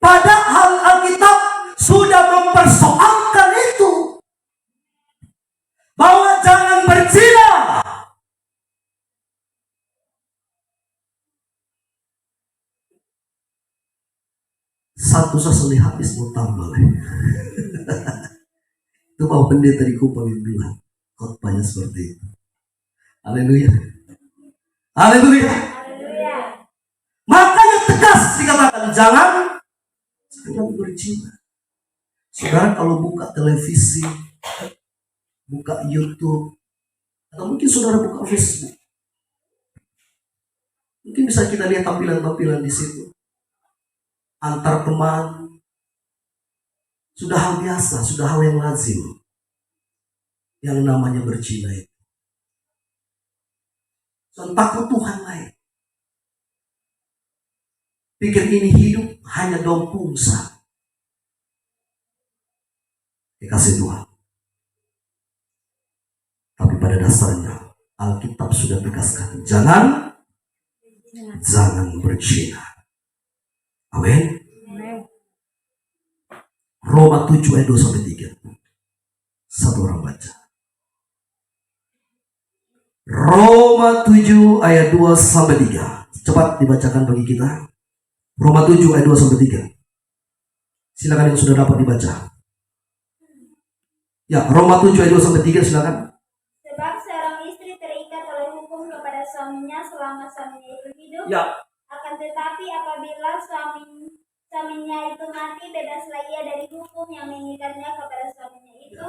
Padahal Alkitab sudah mempersoalkan itu. Bahwa jangan berzina. Satu sesali habis mau tambah. Itu Pak Pendeta di Kupang yang bilang khotbahnya seperti itu. Haleluya. Haleluya. Makanya tegas jangan berzina. Saudara kalau buka televisi, buka YouTube, atau mungkin saudara buka Facebook, mungkin bisa kita lihat tampilan-tampilan di situ. Antar teman, sudah hal biasa, sudah hal yang lazim. Yang namanya berzina itu. Dan takut Tuhan lain. Pikir ini hidup hanya daun pungsa. Dikasih Tuhan. Tapi pada dasarnya Alkitab sudah tegaskan, jangan berzina. Amin. Roma 7 ayat 2-3. Satu orang baca. Roma 7 ayat 2-3. Cepat dibacakan bagi kita. Roma 7 ayat 2-3. Silakan yang sudah dapat dibaca. Ya, Roma 7 ayat 2-3 silakan. Sebab seorang istri terikat oleh hukum kepada suaminya selama suaminya itu hidup. Ya. Akan tetapi apabila suaminya itu mati, bebaslah ia dari hukum yang mengikatnya kepada suaminya itu.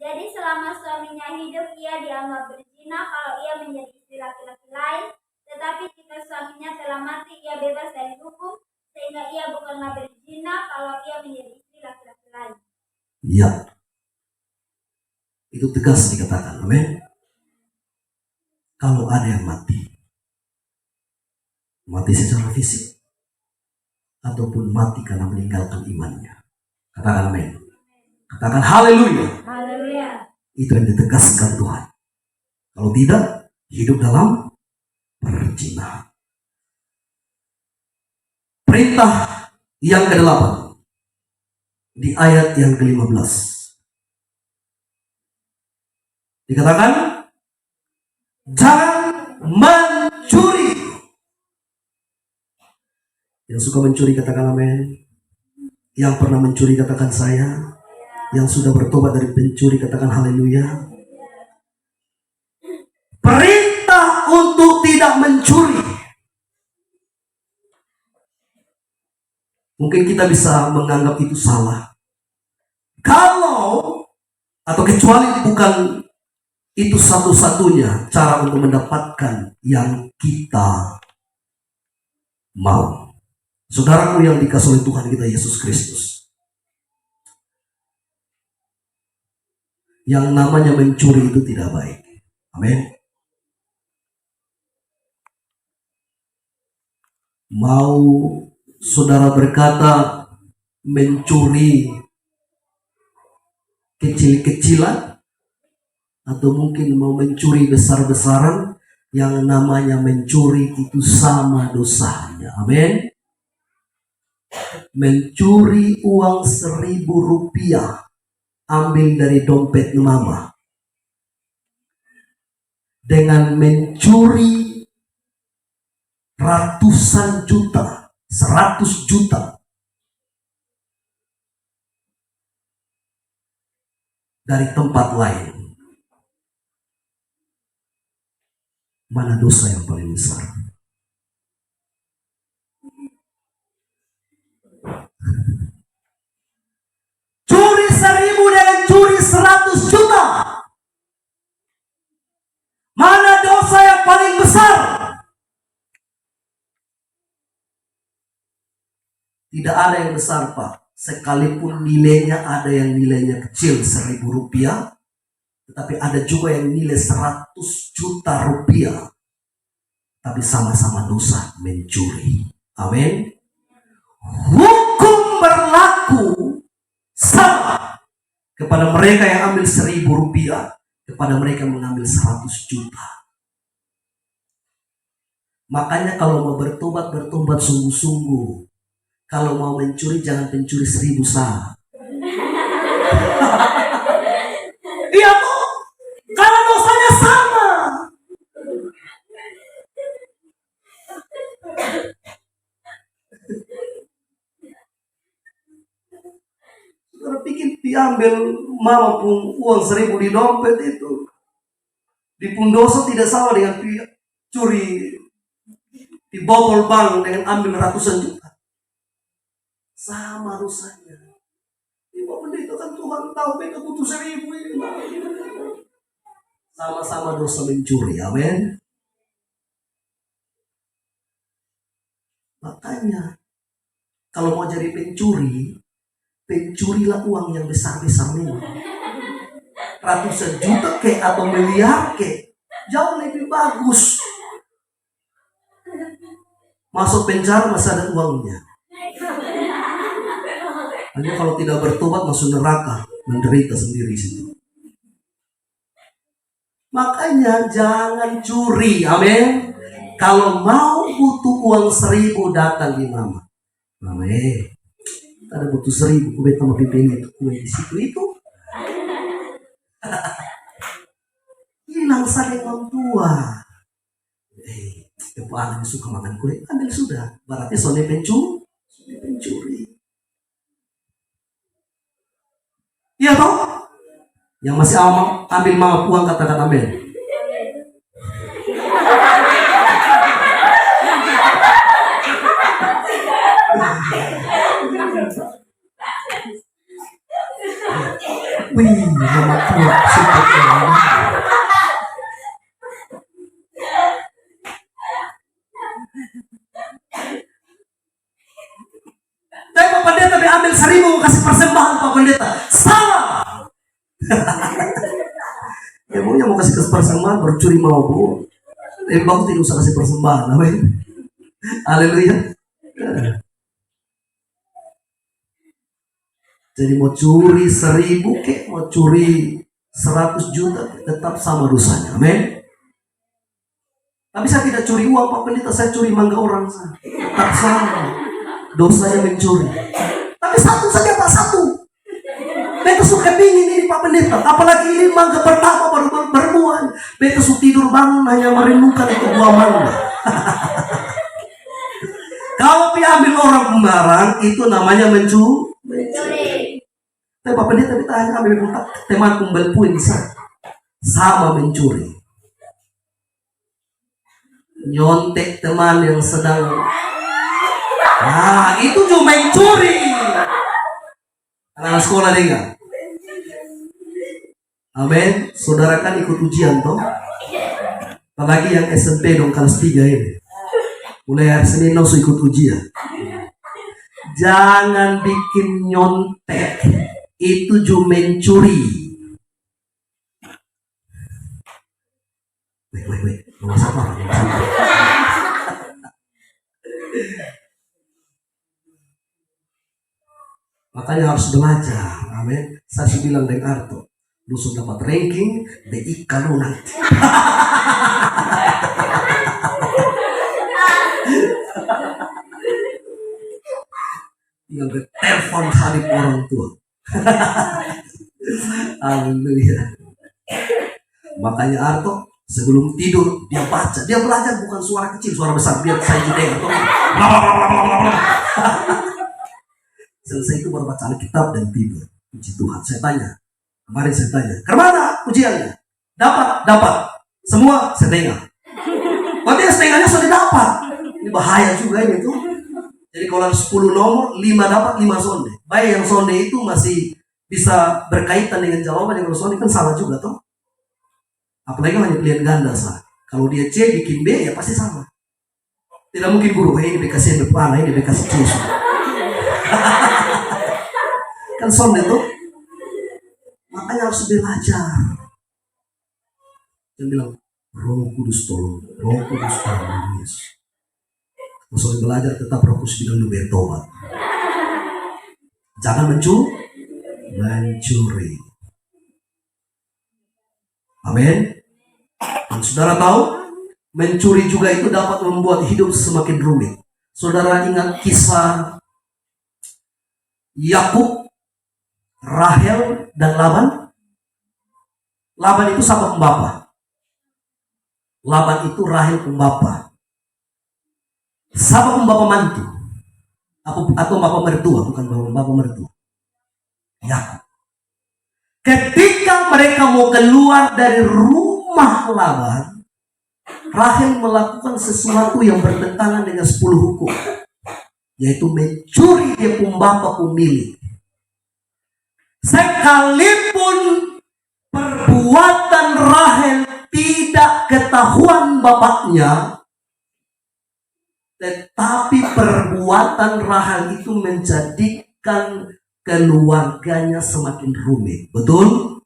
Jadi selama suaminya hidup, ia dianggap berzina kalau ia menjadi istri laki-laki lain. Tetapi jika suaminya telah mati, ia bebas dari hukum, sehingga ia bukanlah berzina kalau ia menjadi istri laki-laki lain. Ya. Itu tegas dikatakan. Amin. Kalau ada yang mati secara fisik, ataupun mati karena meninggalkan imannya, katakan amin. Katakan haleluya. Haleluya. Itu yang ditegaskan Tuhan. Kalau tidak, hidup dalam perzinahan. Perintah yang ke-8 di ayat yang ke-15 dikatakan, jangan mencuri. Yang suka mencuri katakan amin. Yang pernah mencuri katakan saya. Yang sudah bertobat dari pencuri katakan haleluya. Perintah untuk tidak mencuri. Mungkin kita bisa menganggap itu salah. Kalau atau kecuali bukan itu satu-satunya cara untuk mendapatkan yang kita mau. Saudaraku yang dikasihi oleh Tuhan kita Yesus Kristus. Yang namanya mencuri itu tidak baik. Amin. Mau saudara berkata mencuri kecil-kecilan, atau mungkin mau mencuri besar-besaran, yang namanya mencuri itu sama dosanya. Amin. Mencuri uang 1.000 rupiah, ambil dari dompet mama, dengan mencuri ratusan juta, 100 juta dari tempat lain, mana dosa yang paling besar? Curi 1.000 dengan curi 100 juta. Mana dosa yang paling besar? Tidak ada yang besar, Pak. Sekalipun nilainya ada yang nilainya kecil 1.000 rupiah, tetapi ada juga yang nilai 100 juta rupiah. Tapi sama-sama dosa mencuri. Amin. Hukum berlaku sama kepada mereka yang ambil 1.000 rupiah, kepada mereka yang mengambil 100 juta. Makanya kalau mau bertobat sungguh-sungguh. Kalau mau mencuri jangan pencuri 1.000 sah. Iya toh, karena dosanya sama. Saudara pikir diambil mama pun uang 1.000 di dompet itu, di pundoso tidak sama dengan curi di botol bank dengan ambil ratusan juta. sama dosanya. Pak Pendeta kan Tuhan tahu mereka butuh 1.000 ini. Sama-sama dosa mencuri, amin. Makanya kalau mau jadi pencuri, pencurilah uang yang besar-besar ini. Ratusan juta ke atau miliar ke, jauh lebih bagus. Masuk penjara masih ada uangnya. Hanya kalau tidak bertobat masuk neraka, menderita sendiri situ. Makanya jangan curi, amin. Kalau mau butuh uang 1.000 datang di mama. Mama, ada butuh 1.000, kue sama pimpin itu, kue di situ itu. Hilang saling orang tua. Anak suka makan kue, ambil sudah. Berarti soalnya pencuri. Iya toh? Yang masih ambil mama uang katakan amin. Wih, mama tua super. Tapi Pak Pendeta ambil 1.000 kasih persembahan Pak Pendeta. Salah. Ya mau kasih persembahan bercuri mau bu. Lebih bagus tidak usah kasih persembahan. Amin. Haleluya. Jadi mau curi 1.000 kek, mau curi 100 juta tetap sama dosanya. Amin. Tapi saya tidak curi uang Pak Pendeta, saya curi mangga orang. Tak sama. Dosanya mencuri. Tapi satu saja tak satu. Beta suka pingin ini Pak Pendeta. Apalagi ini mangga pertama baru berbuah. Beta suka tidur bangun hanya merindukan itu buah mangga. Kalau diambil orang pembarang itu namanya mencuri. Tapi Pak Pendeta kita hanya ambil teman kumpul puin sama mencuri. Nyontek teman yang sedang. Nah, itu cuma mencuri. Anak sekolah dengar. Amin. Saudara kan ikut ujian toh. Apalagi yang SMP dong kelas 3 ini. Mulai hari Senin langsung ikut ujian. Jangan bikin nyontek. Itu cuma mencuri. Wait. Nggak sabar. Makanya harus belajar. Amin. Saya sudah bilang dengan Arto, lu sudah dapat ranking, DI kalau nanti. Tinggal telepon salib orang tua. Haleluya. Makanya Arto sebelum tidur dia baca, dia belajar bukan suara kecil, suara besar biar saya juga. Selesai itu baru baca Alkitab dan tidur. Puji Tuhan. Kemarin saya tanya, kemana ujiannya? Dapat. Semua setengah. Berarti setengahnya sudah dapat. Ini bahaya juga ini tuh. Jadi kalau 10 nomor, 5 dapat, 5 sonde. Baik yang sonde itu masih bisa berkaitan dengan jawaban, yang sonde kan salah juga toh. Apalagi hanya pilihan ganda salah. Kalau dia C bikin B ya pasti sama. Tidak mungkin guru, ini dikasih depan, ini dikasih C. Kan sonde tuh. Makanya harus belajar. Dia bilang, Roh Kudus tolong, Yesus. Kalau belajar tetap Roh Kudus bilang lu bertobat. Jangan mencuri. Amin. Dan saudara tahu, mencuri juga itu dapat membuat hidup semakin rumit. Saudara ingat kisah Yakub, Rahel, dan Laban? Laban itu siapa pembapa? Laban itu Rahel pembapa. Siapa pembapa mantu? Atau bapa mertua? Bukan bapa mertua. Yakub. Ketika mereka mau keluar dari rumah Laban, Rahel melakukan sesuatu yang bertentangan dengan 10 hukum. yaitu mencuri dia pun bapa pemilik. Sekalipun perbuatan Rahel tidak ketahuan bapaknya, tetapi perbuatan Rahel itu menjadikan keluarganya semakin rumit. Betul?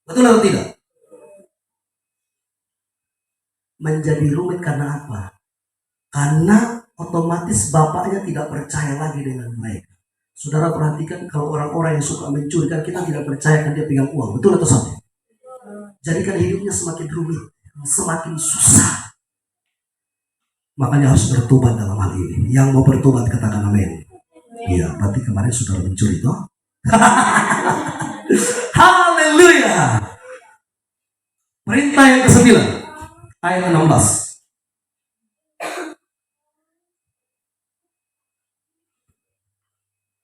Betul atau tidak? Menjadi rumit karena apa? Karena otomatis bapaknya tidak percaya lagi dengan mereka. Saudara perhatikan, kalau orang-orang yang suka mencuri, kan kita tidak percaya kan dia pegang uang. Betul atau salah? Jadikan hidupnya semakin rumit, semakin susah. Makanya harus bertobat dalam hal ini. Yang mau bertobat katakan amin. Iya, berarti kemarin saudara mencuri toh? Haleluya. Perintah yang ke-9 ayat 16.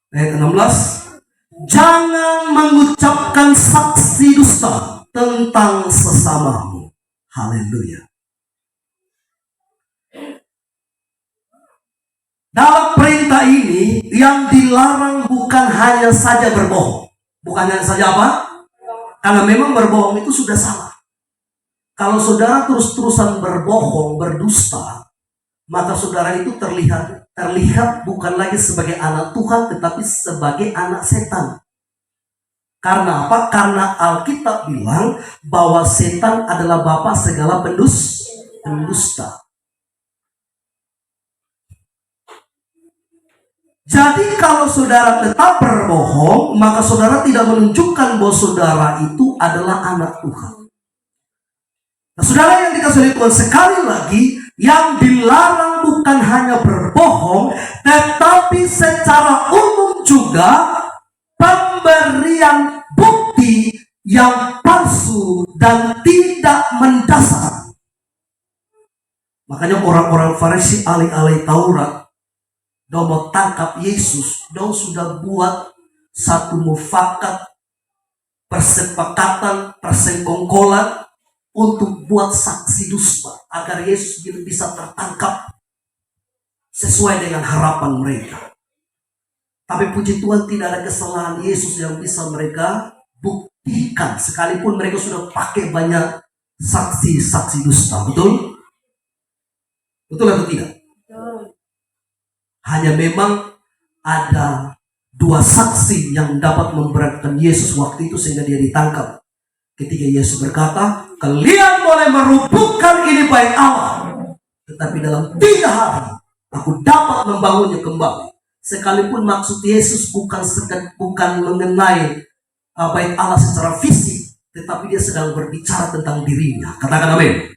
Ayat 16, jangan mengucapkan saksi dusta tentang sesamamu. Haleluya. Dalam perintah ini yang dilarang bukan hanya saja berbohong. Bukan hanya saja apa? Karena memang berbohong itu sudah salah. Kalau saudara terus-terusan berbohong, berdusta, maka saudara itu terlihat bukan lagi sebagai anak Tuhan, tetapi sebagai anak setan. Karena apa? Karena Alkitab bilang bahwa setan adalah bapa segala pendusta. Jadi kalau saudara tetap berbohong, maka saudara tidak menunjukkan bahwa saudara itu adalah anak Tuhan. Nah, saudara yang dikasihi Tuhan, sekali lagi, yang dilarang bukan hanya berbohong, tetapi secara umum juga pemberian bukti yang palsu dan tidak mendasar. Makanya orang-orang Farisi ahli-ahli Taurat, dia mau tangkap Yesus, dia sudah buat satu mufakat, persepakatan, persengkongkolan, untuk buat saksi dusta agar Yesus bisa tertangkap sesuai dengan harapan mereka. Tapi puji Tuhan, tidak ada kesalahan Yesus yang bisa mereka buktikan sekalipun mereka sudah pakai banyak saksi-saksi dusta. Betul? Betul atau tidak? Hanya memang ada dua saksi yang dapat memberatkan Yesus waktu itu sehingga dia ditangkap. Ketika Yesus berkata, kalian boleh merubuhkan ini bait Allah, tetapi dalam 3 hari aku dapat membangunnya kembali. Sekalipun maksud Yesus bukan mengenai bait Allah secara fisik, tetapi dia sedang berbicara tentang dirinya. Katakan amin.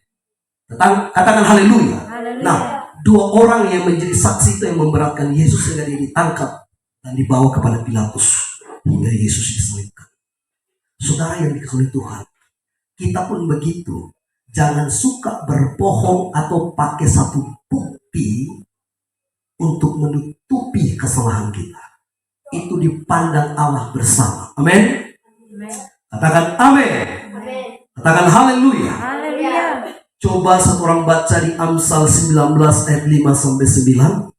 Katakan haleluya. Nah, 2 orang yang menjadi saksi itu yang memberatkan Yesus sehingga dia ditangkap dan dibawa kepada Pilatus hingga Yesus disalibkan. Saudara yang dikasihi Tuhan, kita pun begitu. Jangan suka berbohong atau pakai satu bukti untuk menutupi kesalahan kita. Itu dipandang Allah bersama. Amin. Katakan amin. Katakan haleluya. Coba satu orang baca di Amsal 19 ayat 5 sampai 9.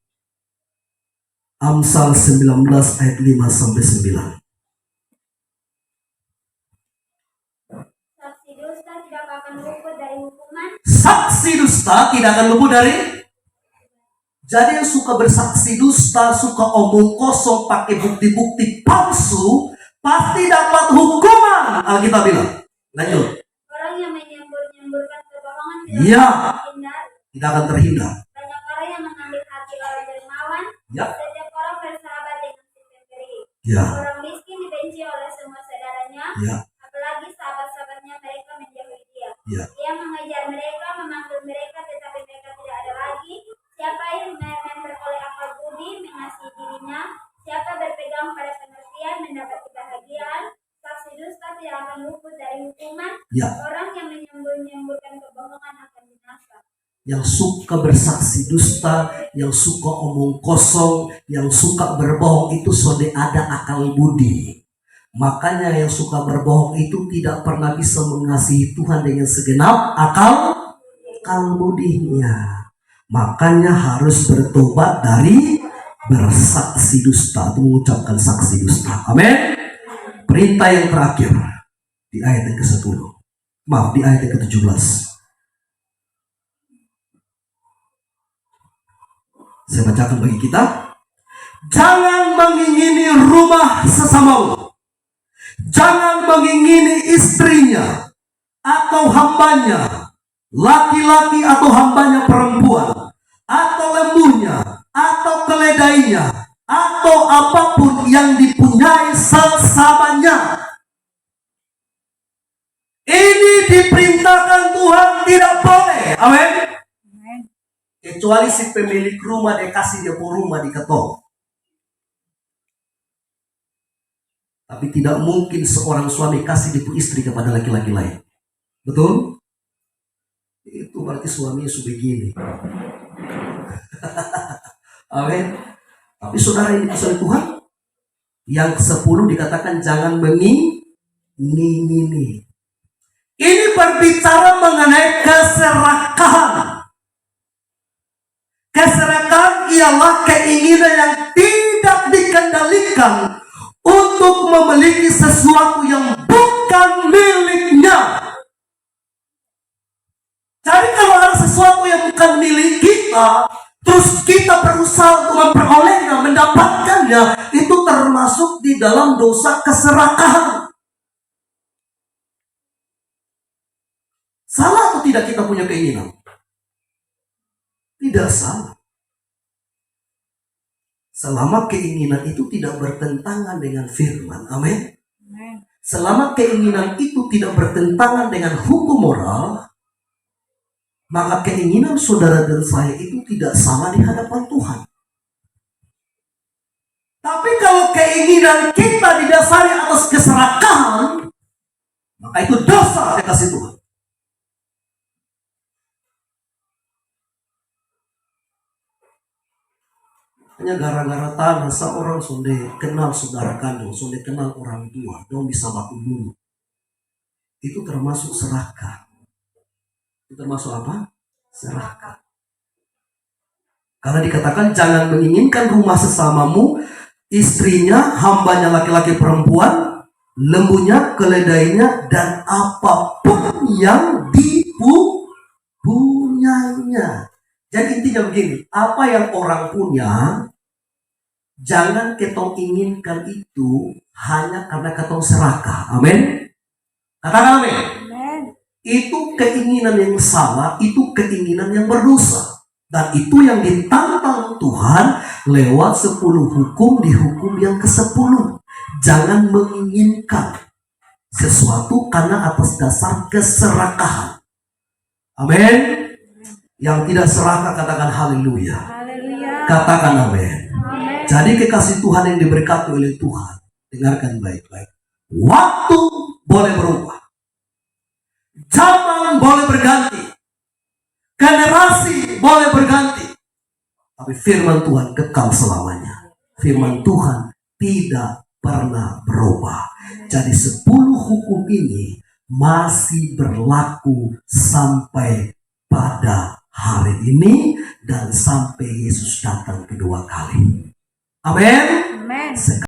Amsal 19 ayat 5 sampai 9. Saksi dusta tidak akan luput dari. Jadi yang suka bersaksi dusta, suka omong kosong, pakai bukti-bukti palsu, pasti dapat hukuman. Alkitab bilang. Lanjut. Orang yang menyembur-nyemburkan kebohongan tidak akan terhindar. Banyak orang yang mengambil hati orang dermawan. Setiap orang bersahabat dengan si pemberi. Orang miskin dibenci oleh semua saudaranya. Apalagi sahabat-sahabatnya mereka menjauhi dia. Dia mengejar mereka, memanggil mereka, tetapi mereka tidak ada lagi. Siapa yang memperoleh akal budi, mengasihi dirinya, siapa berpegang pada pengertian, mendapat kebahagiaan. Saksi dusta tidak akan luput dari hukuman. Orang yang menyembur-nyemburkan kebohongan akan binasa. Yang suka bersaksi dusta, yang suka omong kosong, yang suka berbohong itu sudah ada akal budi. Makanya yang suka berbohong itu tidak pernah bisa mengasihi Tuhan dengan segenap akal budinya. Makanya harus bertobat dari bersaksi dusta atau mengucapkan saksi dusta. Amin. Perintah yang terakhir di ayat yang ke-10. Maaf, di ayat yang ke-17. Saya bacakan bagi kita. Jangan mengingini rumah sesamamu. Jangan mengingini istrinya atau hambanya, laki-laki atau hambanya perempuan, atau lembunya, atau keledainya, atau apapun yang dipunyai sesamanya. Ini diperintahkan Tuhan, tidak boleh. Amin. Kecuali si pemilik rumah dia kasih dia rumah di ketong. Tapi tidak mungkin seorang suami kasih dia istri kepada laki-laki lain. Betul? Itu berarti suaminya sebegini. Amin. Tapi saudara ini kasih Tuhan. Yang 10 dikatakan jangan mengingini. Ini berbicara mengenai keserakahan. Keserakahan ialah keinginan yang tidak dikendalikan untuk memiliki sesuatu yang bukan miliknya. Jadi kalau ada sesuatu yang bukan milik kita, terus kita berusaha untuk memperolehnya, mendapatkannya, itu termasuk di dalam dosa keserakahan. Salah atau tidak kita punya keinginan? Tidak salah. Selama keinginan itu tidak bertentangan dengan firman. Amin. Selama keinginan itu tidak bertentangan dengan hukum moral, maka keinginan saudara dan saya itu tidak salah di hadapan Tuhan. Tapi kalau keinginan kita didasari atas keserakahan, maka itu dosa dikasih Tuhan. Hanya gara-gara tanah seorang sudah kenal saudara kandung, sudah kenal orang tua, dong bisa baku dulu. Itu termasuk serakah. Itu termasuk apa? Serakah. Karena dikatakan jangan menginginkan rumah sesamamu, istrinya, hambanya laki-laki perempuan, lembunya, keledainya, dan apapun yang dipunyainya. Jadi intinya begini, apa yang orang punya, jangan ketong inginkan itu hanya karena ketong serakah. Amin. Katakan amin. Itu keinginan yang salah, itu keinginan yang berdosa. Dan itu yang ditantang Tuhan lewat 10 hukum di hukum yang ke-10. Jangan menginginkan sesuatu karena atas dasar keserakahan. Amin. Yang tidak serakah katakan haleluya. Katakan amin. Jadi kekasih Tuhan yang diberkati oleh Tuhan, dengarkan baik-baik. Waktu boleh berubah, zaman boleh berganti, generasi boleh berganti, tapi firman Tuhan kekal selamanya. Firman Tuhan tidak pernah berubah. Jadi 10 hukum ini masih berlaku sampai pada hari ini dan sampai Yesus datang kedua kali. Amin.